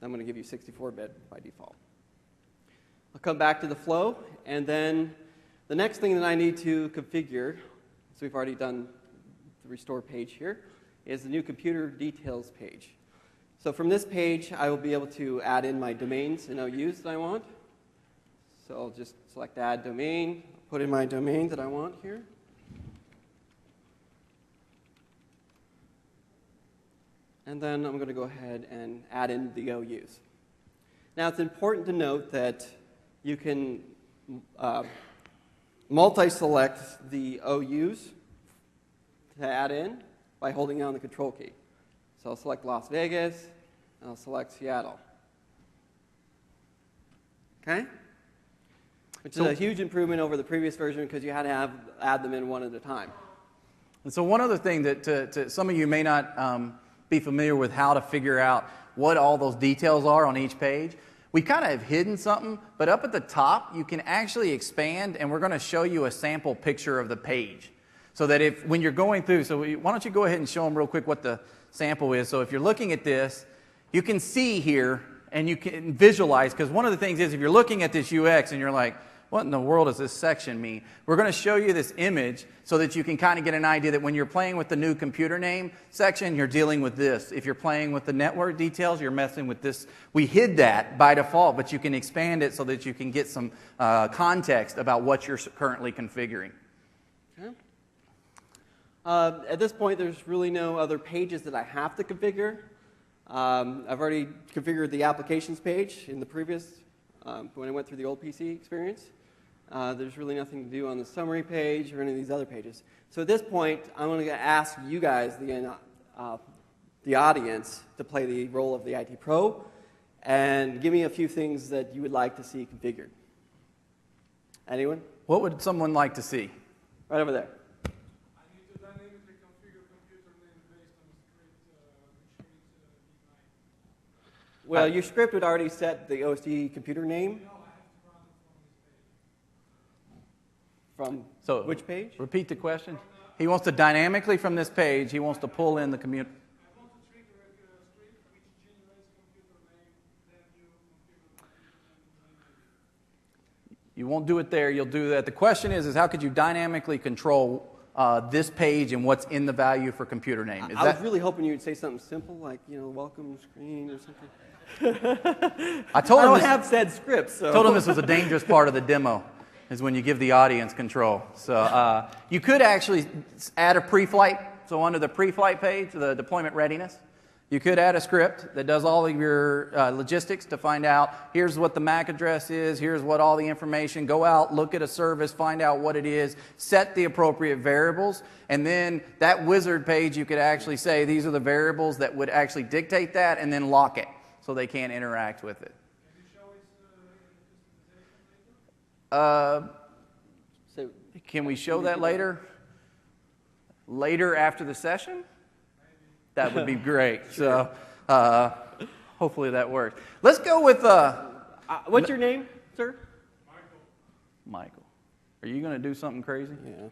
I'm going to give you 64-bit by default. I'll come back to the flow, and then the next thing that I need to configure, so we've already done the restore page here, is the new computer details page. So from this page, I will be able to add in my domains and OUs that I want. So I'll just select add domain, put in my domain that I want here. And then I'm going to go ahead and add in the OUs. Now it's important to note that you can multi-select the OUs to add in by holding down the control key. So I'll select Las Vegas, and I'll select Seattle. Okay? Which is a huge improvement over the previous version because you had to add them in one at a time. And so one other thing that some of you may not be familiar with how to figure out what all those details are on each page. We kind of have hidden something, but up at the top, you can actually expand, and we're going to show you a sample picture of the page. So that when you're going through, so why don't you go ahead and show them real quick what the sample is. So if you're looking at this, you can see here, and you can visualize, because one of the things is if you're looking at this UX and you're like, what in the world does this section mean? We're going to show you this image so that you can kind of get an idea that when you're playing with the new computer name section, you're dealing with this. If you're playing with the network details, you're messing with this. We hid that by default, but you can expand it so that you can get some context about what you're currently configuring. Okay. At this point, there's really no other pages that I have to configure. I've already configured the applications page in the previous, when I went through the old PC experience. There's really nothing to do on the summary page or any of these other pages. So at this point, I'm going to ask you guys, the audience, to play the role of the IT pro and give me a few things that you would like to see configured. Anyone? What would someone like to see? Right over there. I need to dynamically configure computer name based on the script which reads Well, your script would already set the OSD computer name. No, I have to run it from this page. From which page? Repeat the question. He wants to dynamically from this page, he wants to pull in the community. I want to trigger a script which generates computer name, then you configure the computer name. You won't do it there, you'll do that. The question is how could you dynamically control this page and what's in the value for computer name? I was really hoping you'd say something simple like, welcome screen or something. I don't have said scripts. So. Told him this was a dangerous part of the demo, is when you give the audience control. So you could actually add a pre-flight. So under the pre-flight page, the deployment readiness, You could add a script that does all of your logistics to find out, here's what the MAC address is, here's what all the information, go out, look at a service, find out what it is, set the appropriate variables, and then that wizard page you could actually say these are the variables that would actually dictate that, and then lock it so they can't interact with it. So Can we show that later? Later after the session? That would be great. So hopefully that works. Let's go with what's your name, sir? Michael. Are you going to do something crazy? Yeah.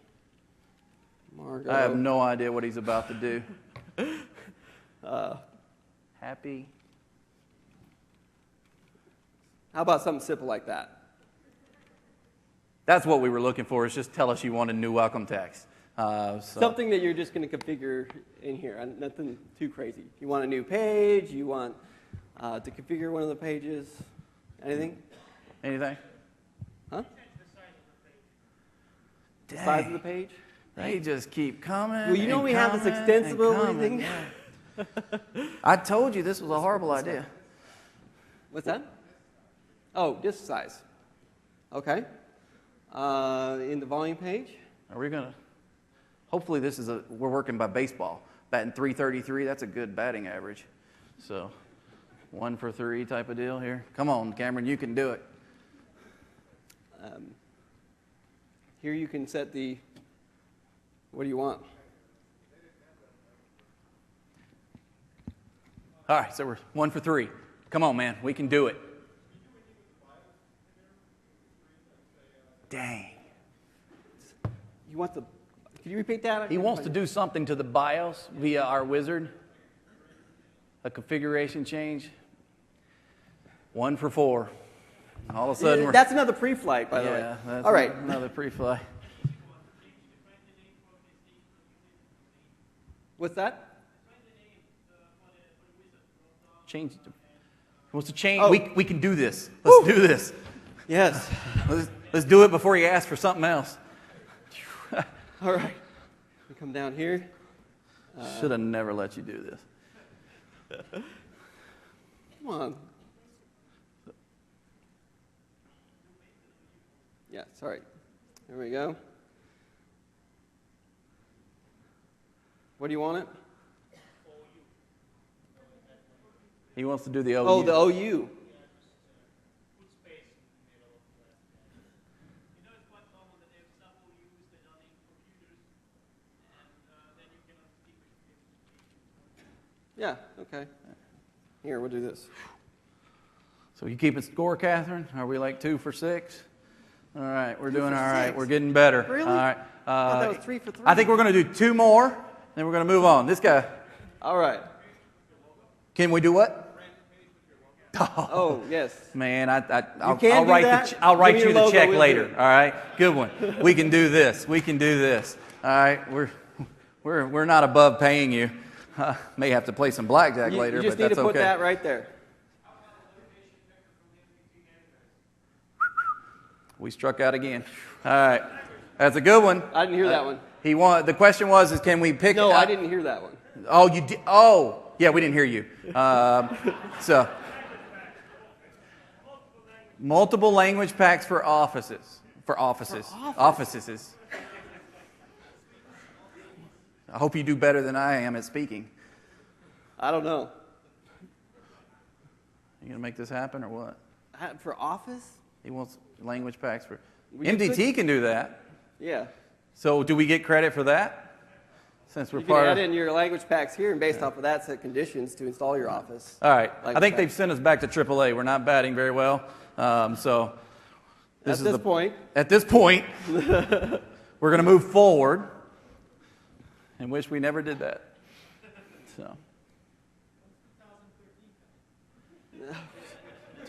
Margot. I have no idea what he's about to do. Happy. How about something simple like that? That's what we were looking for, is just tell us you want a new welcome text. Something that you're just going to configure in here, nothing too crazy. You want a new page, you want to configure one of the pages, anything? Anything? Huh? The Dang. size of the page? They just keep coming. Well, you know and we have this coming and extensible coming. thing. Yeah. I told you this was a horrible idea. What's that? Oh, disk size. Okay. In the volume page? Are we going to? Hopefully this is we're working by baseball. Batting .333, that's a good batting average. So 1 for 3 type of deal here. Come on, Cameron, you can do it. Here you can set the, what do you want? All right, so we're 1 for 3. Come on, man, we can do it. Dang. You want the, can you repeat that? He wants to do something to the BIOS via our wizard. A configuration change. 1 for 4. All of a sudden we're... That's another pre-flight, by the way. Yeah, that's all right. another pre-fly. What's that? Change. He wants to change. Oh. We can do this. Let's do this. Yes. Let's do it before he asks for something else. All right. We come down here. Should have never let you do this. Come on. Yeah, sorry. There we go. What do you want it? He wants to do the OU. Oh, the OU. Yeah, okay. Here, we'll do this. So you keeping score, Catherine? Are we like 2 for 6? All right, we're doing for all right. 6? We're getting better. Really? All right. I thought that was 3 for 3. I think we're going to do 2 more, then we're going to move on. This guy. All right. Can we do what? Oh, yes. Man, I'll can do write that? I'll write Give me you your the logo, check we'll later. do it. All right, good one. We can do this. We can do this. All right, we're not above paying you. May have to play some blackjack later, You just but need that's to put okay. that right there. We struck out again. All right, that's a good one. I didn't hear that one. The question was, can we pick? No, I didn't hear that one. Oh, you did. Oh, yeah, we didn't hear you. So. Multiple language packs for offices. Offices. I hope you do better than I am at speaking. I don't know. You gonna make this happen or what? For Office? He wants language packs for. Well, you MDT can do that. Yeah. So do we get credit for that? Since we're You can part add of. in your language packs here, and based off of that, set conditions to install your Office. All right. I Language think pack. they've sent us back to AAA. We're not batting very well. So. At this point. At this point, we're going to move forward and wish we never did that. So,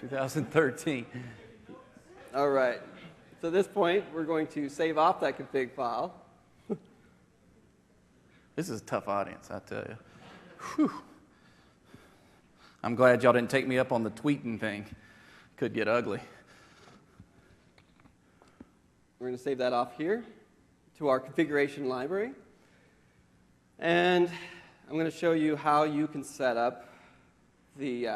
2013. All right. So at this point, we're going to save off that config file. This is a tough audience, I tell you. Whew. I'm glad y'all didn't take me up on the tweeting thing. Could get ugly. We're going to save that off here to our configuration library. And I'm going to show you how you can set up the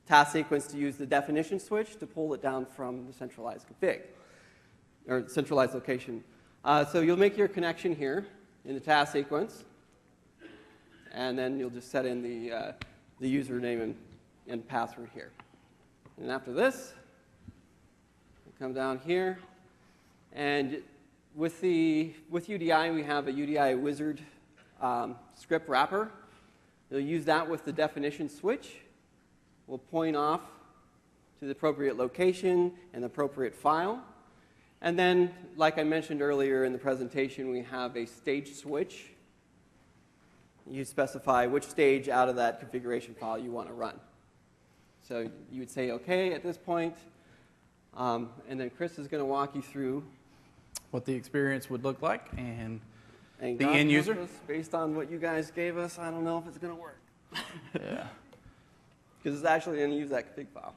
task sequence to use the definition switch to pull it down from the centralized config, or centralized location. So you'll make your connection here in the task sequence, and then you'll just set in the username and password here. And after this, we'll come down here, and with UDI, we have a UDI wizard script wrapper. You'll use that with the definition switch. We'll point off to the appropriate location and the appropriate file. And then, like I mentioned earlier in the presentation, we have a stage switch. You specify which stage out of that configuration file you want to run. So you would say OK at this point. And then Chris is going to walk you through What the experience would look like and the God end user. help us, based on what you guys gave us, I don't know if it's going to work. Yeah. Because it's actually going to use that config file.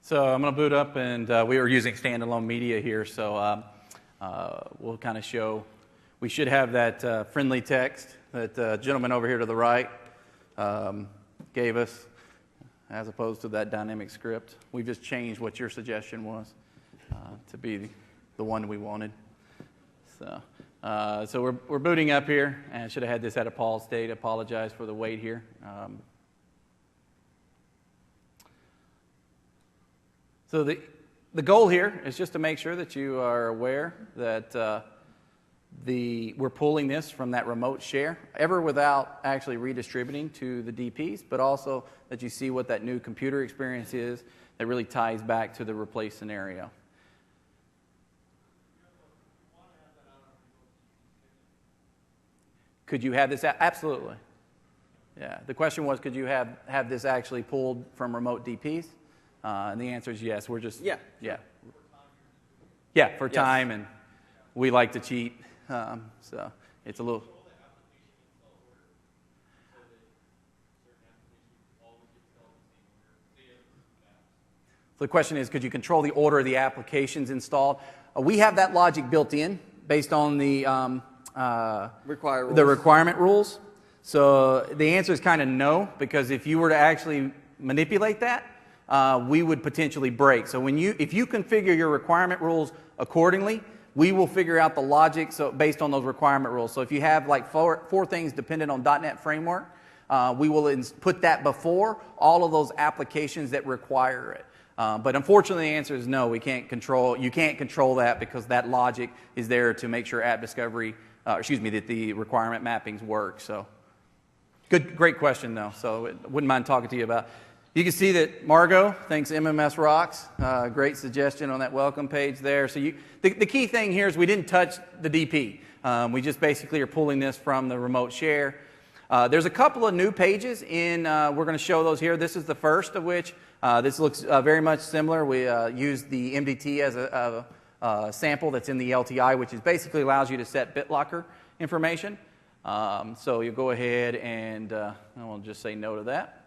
So I'm going to boot up, and we are using standalone media here, so we'll kind of show. We should have that friendly text that the gentleman over here to the right gave us, as opposed to that dynamic script. We've just changed what your suggestion was to be the one we wanted. So we're booting up here, and I should have had this at a pause state. Apologize for the wait here. So the goal here is just to make sure that you are aware that we're pulling this from that remote share, ever without actually redistributing to the DPs, but also that you see what that new computer experience is that really ties back to the replace scenario. Could you have this? Absolutely. Yeah. The question was, could you have this actually pulled from remote DPs? And the answer is yes. We're just Yeah. Yeah, for Yes. time, and we like to cheat, so it's a little. So the question is, could you control the order of the applications installed? We have that logic built in based on the requirement rules. So the answer is kind of no, because if you were to actually manipulate that, we would potentially break. So if you configure your requirement rules accordingly, we will figure out the logic based on those requirement rules. So if you have like four things dependent on .NET Framework, we will put that before all of those applications that require it. But unfortunately, the answer is no. You can't control that, because that logic is there to make sure app discovery, that the requirement mappings work. So, great question though. So, wouldn't mind talking to you about. You can see that Margot thinks MMS rocks. Great suggestion on that welcome page there. So, the key thing here is we didn't touch the DP. We just basically are pulling this from the remote share. There's a couple of new pages we're going to show those here. This is the first of which. This looks very much similar. We use the MDT as a sample that's in the LTI, which basically allows you to set BitLocker information. So you go ahead and I'll just say no to that.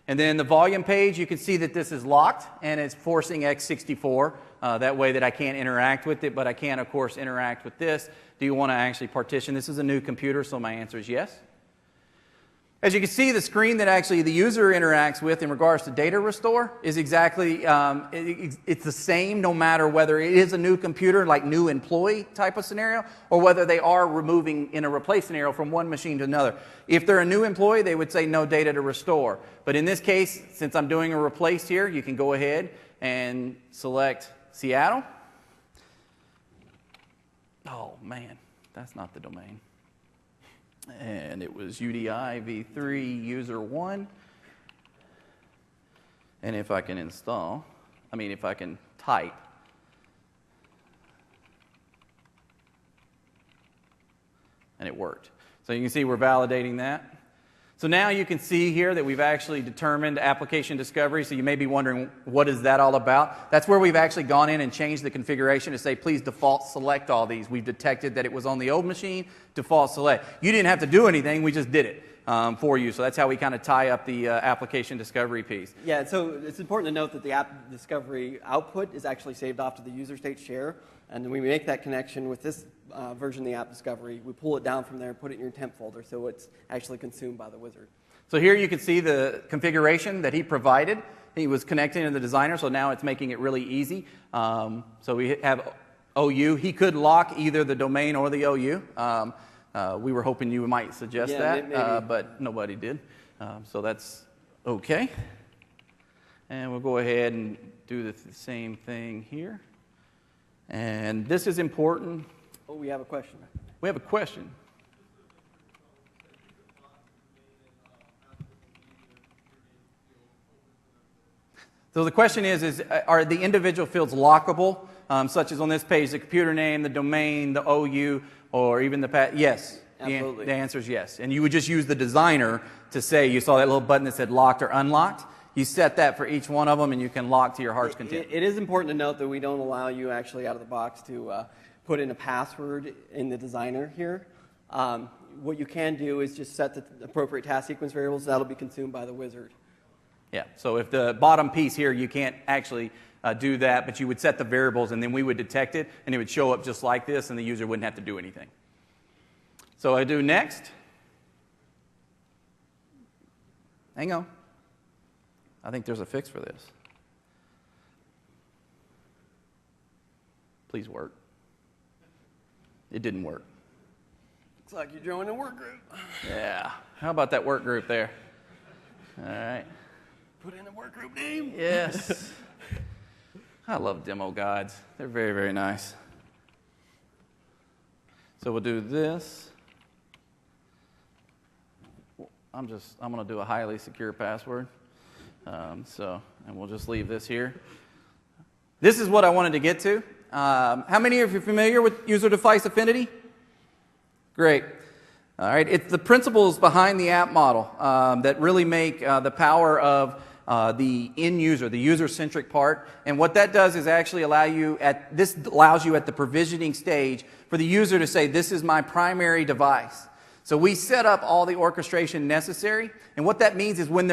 And then the volume page, you can see that this is locked and it's forcing x64. That way that I can't interact with it, but I can, of course, interact with this. Do you want to actually partition? This is a new computer, so my answer is yes. As you can see, the screen that actually the user interacts with in regards to data restore is exactly, it's the same no matter whether it is a new computer, like new employee type of scenario, or whether they are removing in a replace scenario from one machine to another. If they're a new employee, they would say no data to restore. But in this case, since I'm doing a replace here, you can go ahead and select Seattle. Oh man, that's not the domain. And it was UDI v3 user 1. And if I can if I can type, and it worked. So you can see we're validating that. So now you can see here that we've actually determined application discovery. So you may be wondering, what is that all about? That's where we've actually gone in and changed the configuration to say, please default select all these. We've detected that it was on the old machine, default select. You didn't have to do anything, we just did it for you. So that's how we kind of tie up the application discovery piece. Yeah, so it's important to note that the app discovery output is actually saved off to the user state share. And we make that connection with this version of the app discovery. We pull it down from there, put it in your temp folder, so it's actually consumed by the wizard. So here you can see the configuration that he provided. He was connecting to the designer, so now it's making it really easy. So we have OU. He could lock either the domain or the OU. We were hoping you might suggest that, but nobody did. So that's okay. And we'll go ahead and do the same thing here. And this is important. Oh, we have a question. We have a question. So the question is are the individual fields lockable, such as on this page, the computer name, the domain, the OU, or even the path? Yes. Absolutely. The answer is yes. And you would just use the designer to say, you saw that little button that said locked or unlocked. You set that for each one of them, and you can lock to your heart's content. It is important to note that we don't allow you actually out of the box to put in a password in the designer here. What you can do is just set the appropriate task sequence variables. That'll be consumed by the wizard. Yeah, so if the bottom piece here, you can't actually do that, but you would set the variables, and then we would detect it, and it would show up just like this, and the user wouldn't have to do anything. So I do next. Hang on. I think there's a fix for this. Please work. It didn't work. Looks like you're joining a work group. Yeah. How about that work group there? All right. Put in the work group name. Yes. I love demo guides. They're very, very nice. So we'll do this. I'm going to do a highly secure password. And we'll just leave this here. This is what I wanted to get to. How many of you are familiar with user device affinity? Great. All right. It's the principles behind the app model that really make the power of the end user, the user-centric part. And what that does is actually this allows you at the provisioning stage for the user to say, this is my primary device. So we set up all the orchestration necessary, and what that means is when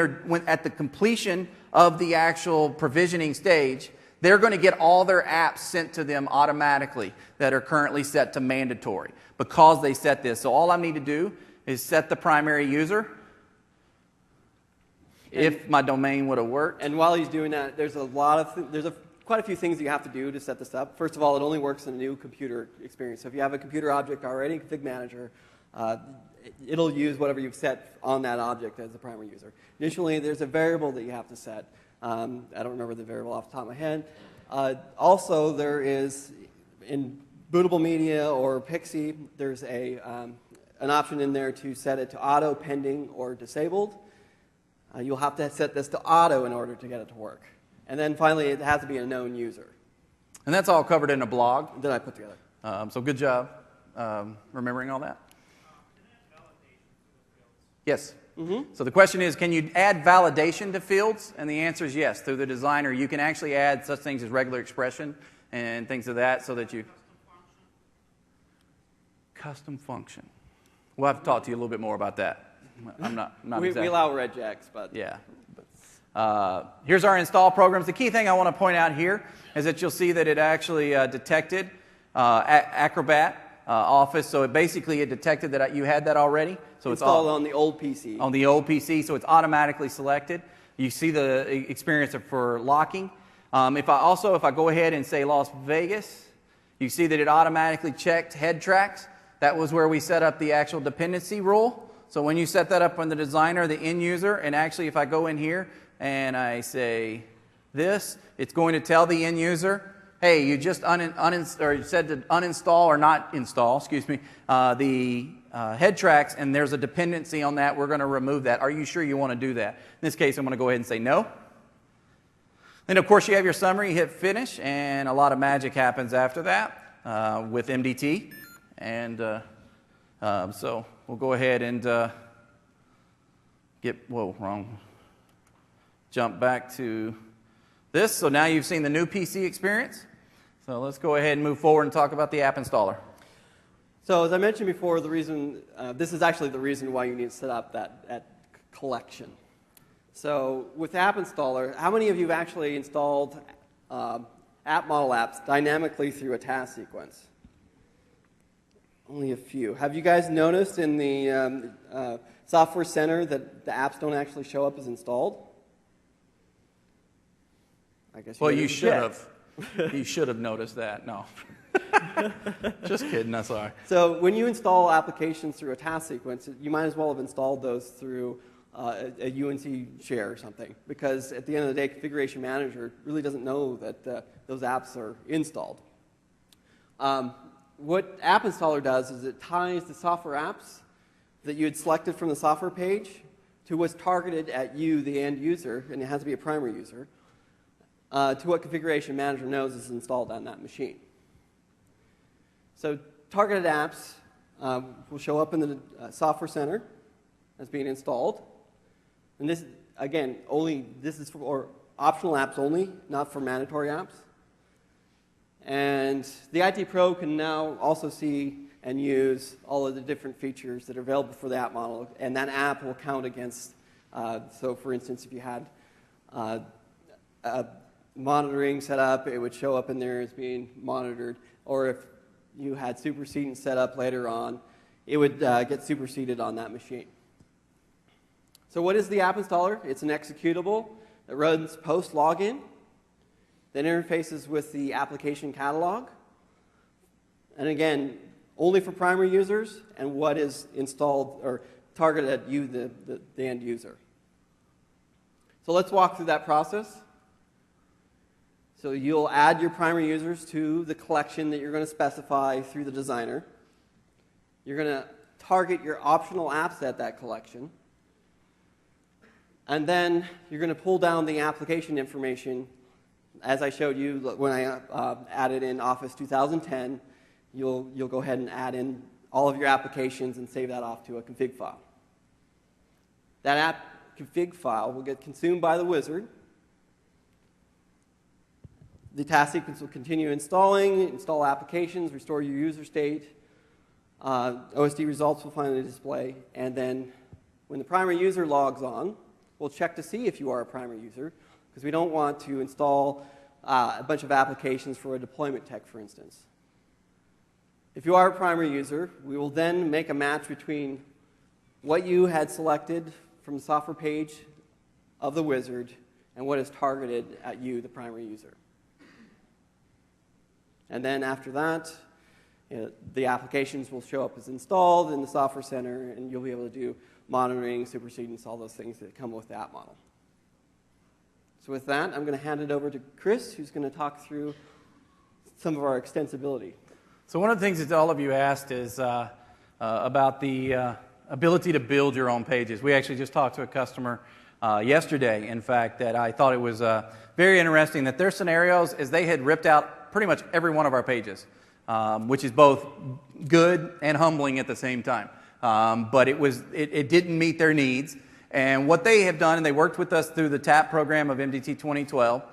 at the completion of the actual provisioning stage, they're going to get all their apps sent to them automatically that are currently set to mandatory because they set this. So all I need to do is set the primary user. If my domain would have worked. And while he's doing that, there's quite a few things you have to do to set this up. First of all, it only works in a new computer experience. So if you have a computer object already in Config Manager, it'll use whatever you've set on that object as the primary user. Additionally, there's a variable that you have to set. I don't remember the variable off the top of my head. Also, there is, in bootable media or Pixie, there's an option in there to set it to auto, pending, or disabled. You'll have to set this to auto in order to get it to work. And then finally, it has to be a known user. And that's all covered in a blog that I put together. So good job remembering all that. Yes. Mm-hmm. So the question is, can you add validation to fields? And the answer is yes. Through the designer, you can actually add such things as regular expression and things of that so that you... Custom function. We'll have to talk to you a little bit more about that. I'm not exactly... We allow regex, but... Yeah. Here's our install programs. The key thing I want to point out here is that you'll see that it actually detected Acrobat Office. So it detected that you had that already. So it's installed on the old PC. On the old PC, so it's automatically selected. You see the experience for locking. If I go ahead and say Las Vegas, you see that it automatically checked head tracks. That was where we set up the actual dependency rule. So when you set that up on the designer, the end user, and actually if I go in here and I say this, it's going to tell the end user, hey, you just said to uninstall or not install, the head tracks, and there's a dependency on that. We're going to remove that. Are you sure you want to do that? In this case, I'm going to go ahead and say no. Then, of course, you have your summary. You hit finish, and a lot of magic happens after that with MDT. And so we'll go ahead and jump back to this. So now you've seen the new PC experience. So let's go ahead and move forward and talk about the app installer. So as I mentioned before, this is actually the reason why you need to set up that collection. So with App Installer, how many of you have actually installed app model apps dynamically through a task sequence? Only a few. Have you guys noticed in the Software Center that the apps don't actually show up as installed? I guess Well, you should have. You should have noticed that. No. Just kidding. That's all right. So when you install applications through a task sequence, you might as well have installed those through a UNC share or something, because at the end of the day, Configuration Manager really doesn't know that those apps are installed. What App Installer does is it ties the software apps that you had selected from the software page to what's targeted at you, the end user, and it has to be a primary user, to what Configuration Manager knows is installed on that machine. So targeted apps will show up in the Software Center as being installed. And this, again, this is for optional apps only, not for mandatory apps. And the IT Pro can now also see and use all of the different features that are available for the app model, and that app will count against, so for instance, if you had monitoring set up, it would show up in there as being monitored, or if you had superseding set up later on, it would get superseded on that machine. So what is the App Installer? It's an executable that runs post-login, that interfaces with the application catalog, and again, only for primary users, and what is installed or targeted at you, the end user. So let's walk through that process. So you'll add your primary users to the collection that you're going to specify through the designer. You're going to target your optional apps at that collection. And then you're going to pull down the application information. As I showed you when I added in Office 2010, you'll go ahead and add in all of your applications and save that off to a config file. That app config file will get consumed by the wizard. The task sequence will continue installing, install applications, restore your user state. OSD results will finally display. And then when the primary user logs on, we'll check to see if you are a primary user, because we don't want to install a bunch of applications for a deployment tech, for instance. If you are a primary user, we will then make a match between what you had selected from the software page of the wizard and what is targeted at you, the primary user. And then after that, the applications will show up as installed in the Software Center, and you'll be able to do monitoring, supersedence, all those things that come with the app model. So with that, I'm going to hand it over to Chris, who's going to talk through some of our extensibility. So one of the things that all of you asked is about the ability to build your own pages. We actually just talked to a customer yesterday, in fact, that I thought it was very interesting that their scenarios is they had ripped out pretty much every one of our pages, which is both good and humbling at the same time. But it didn't meet their needs. And what they have done, and they worked with us through the TAP program of MDT 2012,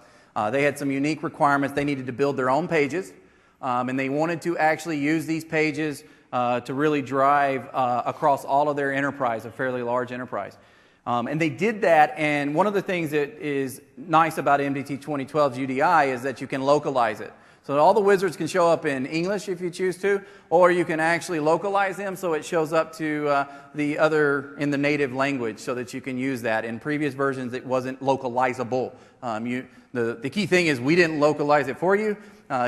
they had some unique requirements. They needed to build their own pages, and they wanted to actually use these pages to really drive across all of their enterprise, a fairly large enterprise. And they did that, and one of the things that is nice about MDT 2012's UDI is that you can localize it. So all the wizards can show up in English if you choose to, or you can actually localize them so it shows up to the other in the native language so that you can use that. In previous versions, it wasn't localizable. The key thing is we didn't localize it for you.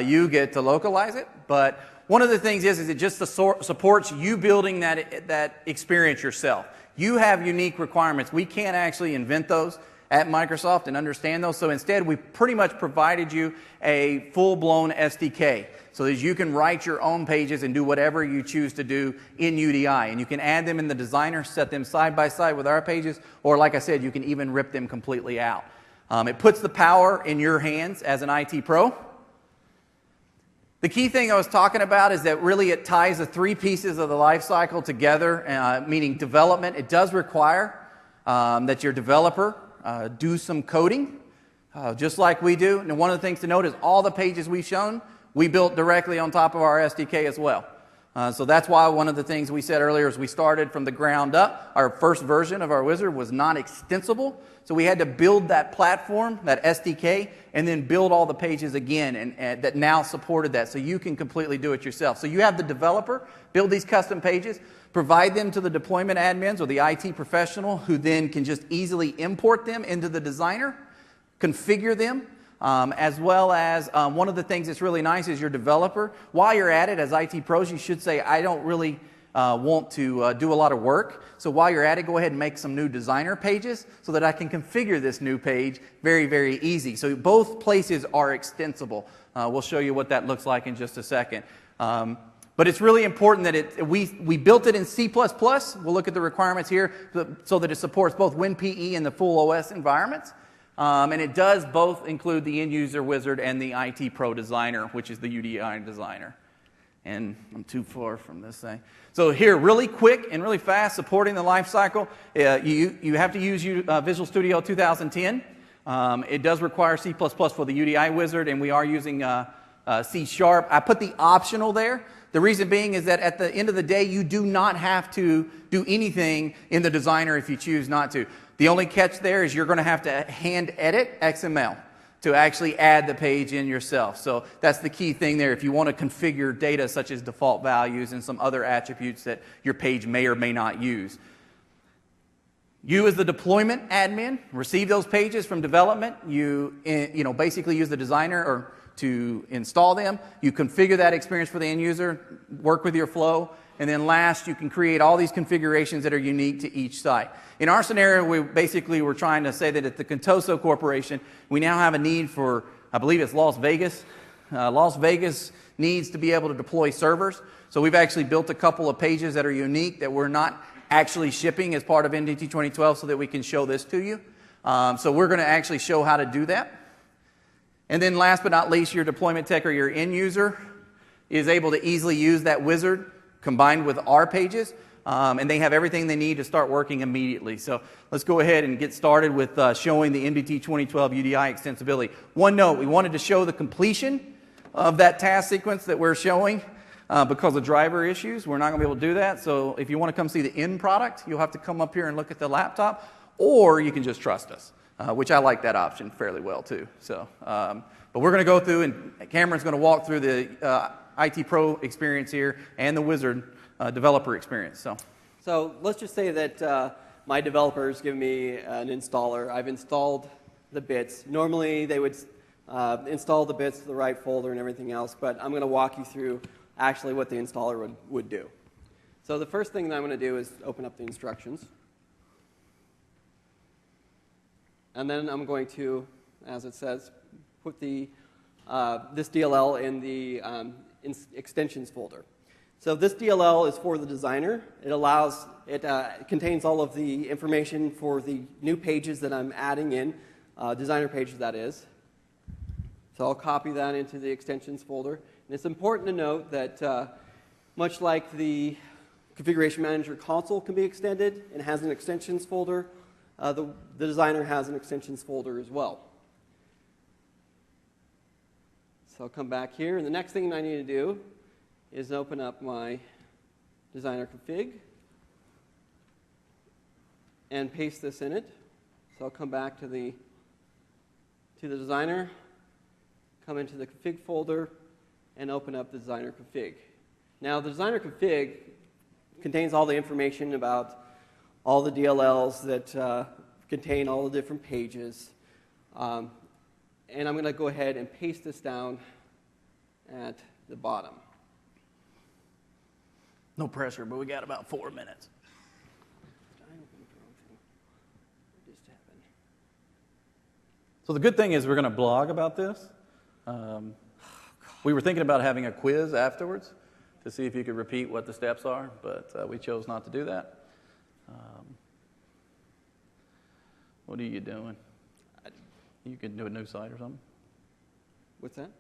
You get to localize it. But one of the things is it just supports you building that experience yourself. You have unique requirements. We can't actually invent those at Microsoft and understand those. So instead, we pretty much provided you a full-blown SDK so that you can write your own pages and do whatever you choose to do in UDI. And you can add them in the designer, set them side by side with our pages, or like I said, you can even rip them completely out. It puts the power in your hands as an IT pro. The key thing I was talking about is that really it ties the three pieces of the life cycle together, meaning development. It does require that your developer do some coding, just like we do. And one of the things to note is all the pages we've shown, we built directly on top of our SDK as well. So that's why one of the things we said earlier is we started from the ground up. Our first version of our wizard was not extensible, so we had to build that platform, that SDK, and then build all the pages again and that now supported that, so you can completely do it yourself. So you have the developer build these custom pages, provide them to the deployment admins or the IT professional, who then can just easily import them into the designer, configure them, as well as one of the things that's really nice is your developer. While you're at it, as IT pros, you should say, I don't really want to do a lot of work. So while you're at it, go ahead and make some new designer pages so that I can configure this new page very, very easy. So both places are extensible. We'll show you what that looks like in just a second. But it's really important that we built it in C++. We'll look at the requirements here so that it supports both WinPE and the full OS environments. And it does both include the end-user wizard and the IT Pro Designer, which is the UDI designer. And I'm too far from this thing. So here, really quick and really fast, supporting the life cycle. You have to use Visual Studio 2010. It does require C++ for the UDI wizard, and we are using C#. I put the optional there. The reason being is that at the end of the day, you do not have to do anything in the designer if you choose not to. The only catch there is you're going to have to hand edit XML to actually add the page in yourself. So that's the key thing there if you want to configure data such as default values and some other attributes that your page may or may not use. You as the deployment admin receive those pages from development. You basically use the designer to install them. You configure that experience for the end user, work with your flow, and then last, you can create all these configurations that are unique to each site. In our scenario, we're trying to say that at the Contoso Corporation, we now have a need for, I believe it's Las Vegas. Las Vegas needs to be able to deploy servers. So we've actually built a couple of pages that are unique that we're not actually shipping as part of NDT 2012 so that we can show this to you. So we're going to actually show how to do that. And then last but not least, your deployment tech or your end user is able to easily use that wizard combined with our pages, and they have everything they need to start working immediately. So let's go ahead and get started with showing the NDT 2012 UDI extensibility. One note, we wanted to show the completion of that task sequence that we're showing because of driver issues. We're not going to be able to do that, so if you want to come see the end product, you'll have to come up here and look at the laptop, or you can just trust us. Which I like that option fairly well too. So, but we're going to go through, and Cameron's going to walk through the IT Pro experience here and the Wizard developer experience. So let's just say that my developers give me an installer. I've installed the bits. Normally they would install the bits to the right folder and everything else, but I'm going to walk you through actually what the installer would do. So the first thing that I'm going to do is open up the instructions. And then I'm going to, as it says, put this DLL in the extensions folder. So this DLL is for the designer. It contains all of the information for the new pages that I'm adding in, designer pages that is. So I'll copy that into the extensions folder. And it's important to note that much like the Configuration Manager console can be extended and has an extensions folder, the designer has an extensions folder as well. So I'll come back here, and the next thing I need to do is open up my designer config and paste this in it. So I'll come back to the designer, come into the config folder, and open up the designer config. Now the designer config contains all the information about all the DLLs that contain all the different pages. And I'm going to go ahead and paste this down at the bottom. No pressure, but we got about 4 minutes. So the good thing is we're going to blog about this. We were thinking about having a quiz afterwards to see if you could repeat what the steps are, but we chose not to do that. What are you doing? You can do a new site or something? What's that?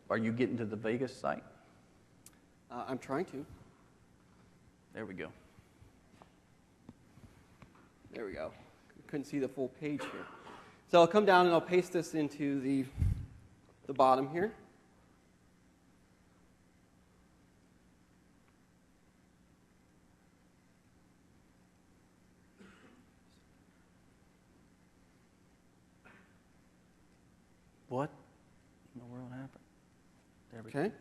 Are you getting to the Vegas site? I'm trying to. There we go. There we go. Couldn't see the full page here. So I'll come down and I'll paste this into the bottom here. what in the world happened? There we go. Okay.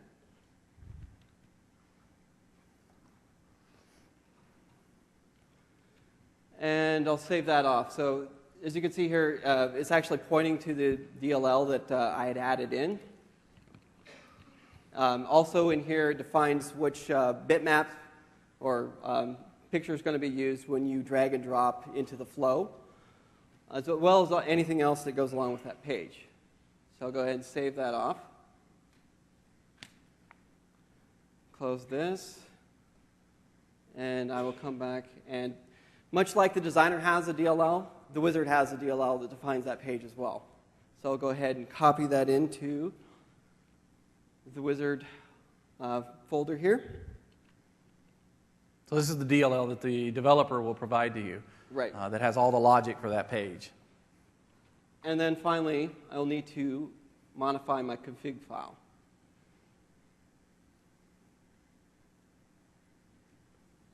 And I'll save that off. So as you can see here, it's actually pointing to the DLL that I had added in. Also in here, it defines which bitmap or picture is going to be used when you drag and drop into the flow, as well as anything else that goes along with that page. So I'll go ahead and save that off. Close this. And I will come back, and much like the designer has a DLL, the wizard has a DLL that defines that page as well. So I'll go ahead and copy that into the wizard folder here. So this is the DLL that the developer will provide to you. Right. That has all the logic for that page. And then finally, I'll need to modify my config file.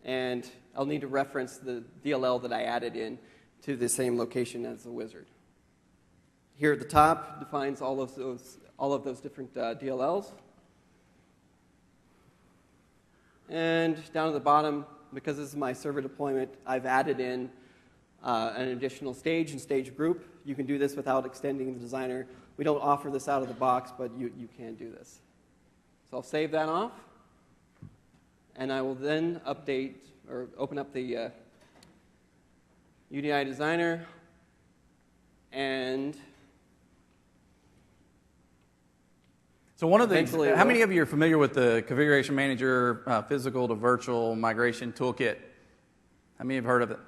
And I'll need to reference the DLL that I added in to the same location as the wizard. Here at the top defines all of those different DLLs. And down at the bottom, because this is my server deployment, I've added in an additional stage and stage group. You can do this without extending the designer. We don't offer this out of the box, but you can do this. So I'll save that off. And I will then update or open up the UDI designer. And so one of the, how many of you are familiar with the Configuration Manager physical to virtual migration toolkit? How many have heard of it?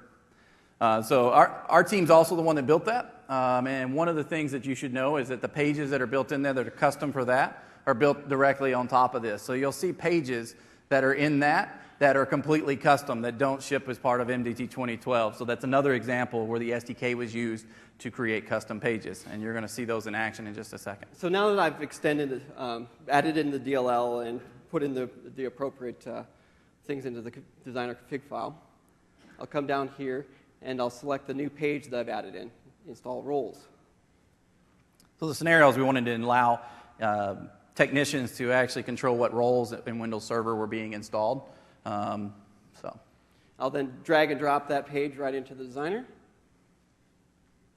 So our team's also the one that built that. And one of the things that you should know is that the pages that are built in there that are custom for that are built directly on top of this. So you'll see pages that are in that are completely custom, that don't ship as part of MDT 2012. So that's another example where the SDK was used to create custom pages. And you're going to see those in action in just a second. So now that I've extended, added in the DLL and put in the appropriate things into the designer config file, I'll come down here and I'll select the new page that I've added in, install roles. So the scenarios we wanted to allow technicians to actually control what roles in Windows Server were being installed. So I'll then drag and drop that page right into the designer.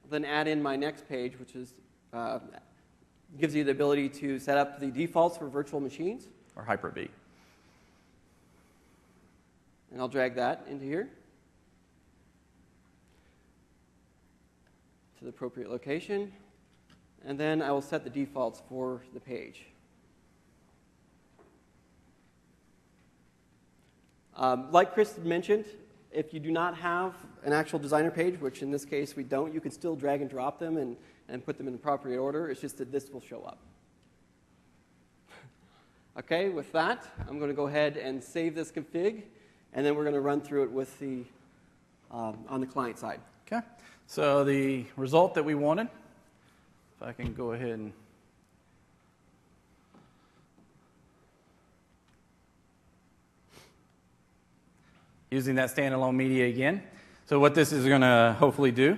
I'll then add in my next page, which is gives you the ability to set up the defaults for virtual machines. Or Hyper-V. And I'll drag that into here to the appropriate location. And then I will set the defaults for the page. Like Chris mentioned, if you do not have an actual designer page, which in this case we don't, you can still drag and drop them and put them in the appropriate order. It's just that this will show up. Okay, with that, I'm going to go ahead and save this config, and then we're going to run through it with the on the client side. Okay, so the result that we wanted, if I can go ahead and using that standalone media again. So what this is going to hopefully do,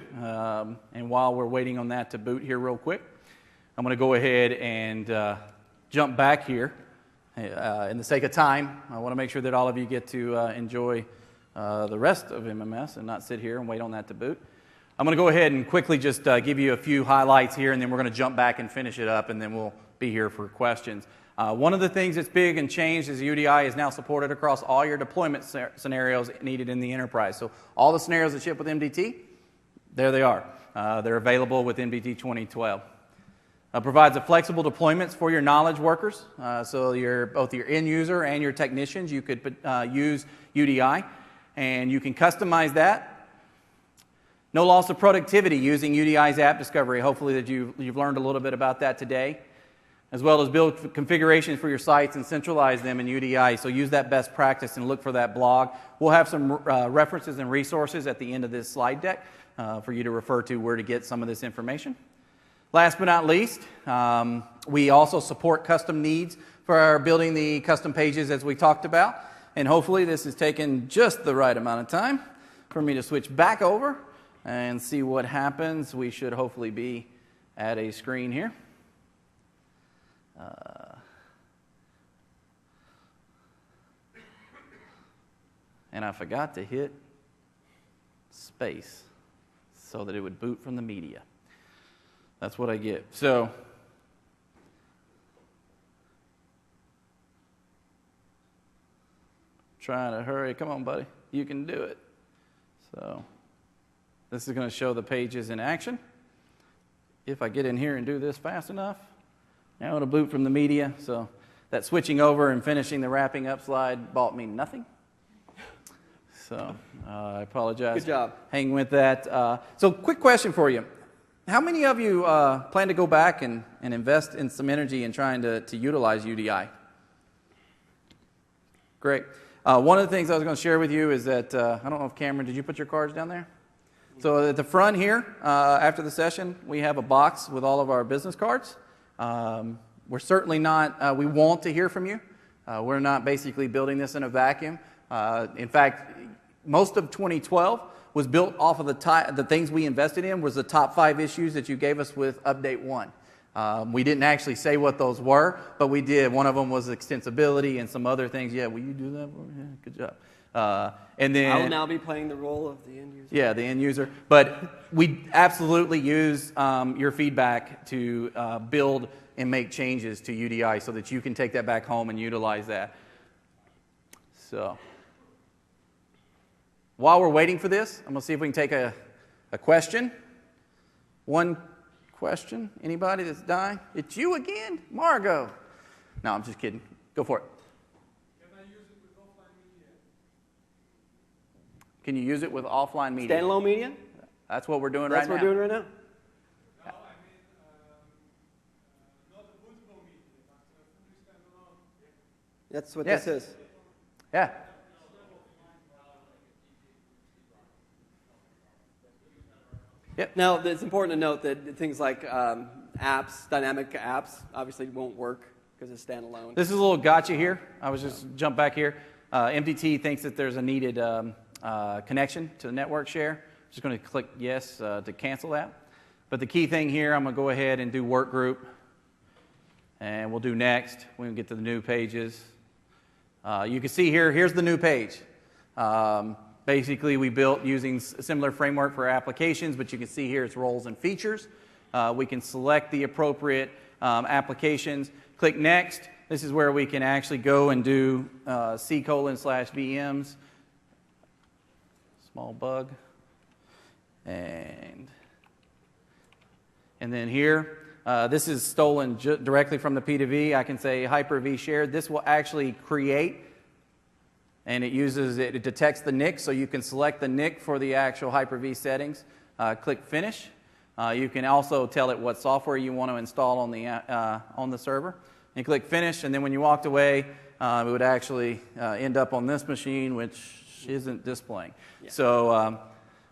and while we're waiting on that to boot here real quick, I'm going to go ahead and jump back here. In the sake of time, I want to make sure that all of you get to enjoy the rest of MMS and not sit here and wait on that to boot. I'm going to go ahead and quickly just give you a few highlights here, and then we're going to jump back and finish it up, and then we'll be here for questions. One of the things that's big and changed is UDI is now supported across all your deployment scenarios needed in the enterprise. So all the scenarios that ship with MDT, there they are. They're available with MDT 2012. Provides a flexible deployments for your knowledge workers. So both your end user and your technicians, you could use UDI, and you can customize that. No loss of productivity using UDI's app discovery. Hopefully that you've learned a little bit about that today, as well as build configurations for your sites and centralize them in UDI. So use that best practice and look for that blog. We'll have some references and resources at the end of this slide deck for you to refer to where to get some of this information. Last but not least, we also support custom needs for building the custom pages as we talked about. And hopefully this has taken just the right amount of time for me to switch back over and see what happens. We should hopefully be at a screen here. And I forgot to hit space so that it would boot from the media. That's what I get. So, trying to hurry. Come on, buddy. You can do it. So, this is going to show the pages in action. If I get in here and do this fast enough, now it'll boot from the media. So, that switching over and finishing the wrapping up slide bought me nothing. So, I apologize. Good job. Hang with that. So, quick question for you. How many of you plan to go back and invest in some energy in trying to utilize UDI? Great. One of the things I was going to share with you is that, I don't know if Cameron, did you put your cards down there? So at the front here, after the session, we have a box with all of our business cards. We're certainly not, we want to hear from you. We're not basically building this in a vacuum. In fact, most of 2012 was built off of the things we invested in was the top 5 issues that you gave us with Update 1. We didn't actually say what those were, but we did. One of them was extensibility and some other things. Yeah, will you do that? Yeah, good job. And then I will now be playing the role of the end user. Yeah, the end user. But we absolutely use your feedback to build and make changes to UDI so that you can take that back home and utilize that. So, while we're waiting for this, I'm going to see if we can take a question. One question? Anybody that's dying? It's you again? Margot. No, I'm just kidding. Go for it. Can I use it with offline media? Can you use it with offline media? Standalone media? That's what we're doing That's right now. what we're doing right now? No, I mean, not a bootable media, but fully standalone. That's what Yes. this is. Yeah. Yep. Now, it's important to note that things like apps, dynamic apps, obviously won't work because it's standalone. This is a little gotcha here. I was just jump back here. MDT thinks that there's a needed connection to the network share. Just going to click yes to cancel that. But the key thing here, I'm going to go ahead and do work group. And we'll do next. We'll get to the new pages. You can see here, here's the new page. Basically, we built using a similar framework for applications, but you can see here it's roles and features. We can select the appropriate applications. Click Next. This is where we can actually go and do C:/VMs. Small bug. And then here, this is stolen directly from the P2V. I can say Hyper-V shared. This will actually create, and it detects the NIC, so you can select the NIC for the actual Hyper-V settings. Click Finish. You can also tell it what software you want to install on the server. And click Finish, and then when you walked away, it would actually end up on this machine, which isn't displaying. Yeah. So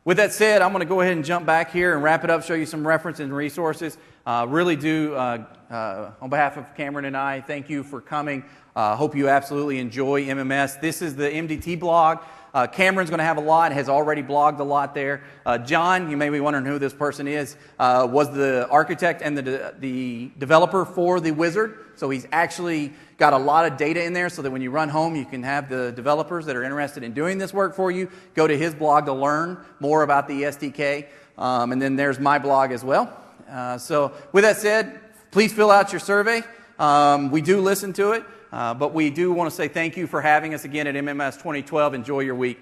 with that said, I'm going to go ahead and jump back here and wrap it up, show you some reference and resources. Really do, on behalf of Cameron and I, thank you for coming. Hope you absolutely enjoy MMS. This is the MDT blog. Cameron's going to have a lot, has already blogged a lot there. John, you may be wondering who this person is, was the architect and the developer for the wizard. So he's actually got a lot of data in there so that when you run home, you can have the developers that are interested in doing this work for you go to his blog to learn more about the SDK. And then there's my blog as well. So with that said, please fill out your survey. We do listen to it. But we do want to say thank you for having us again at MMS 2012. Enjoy your week.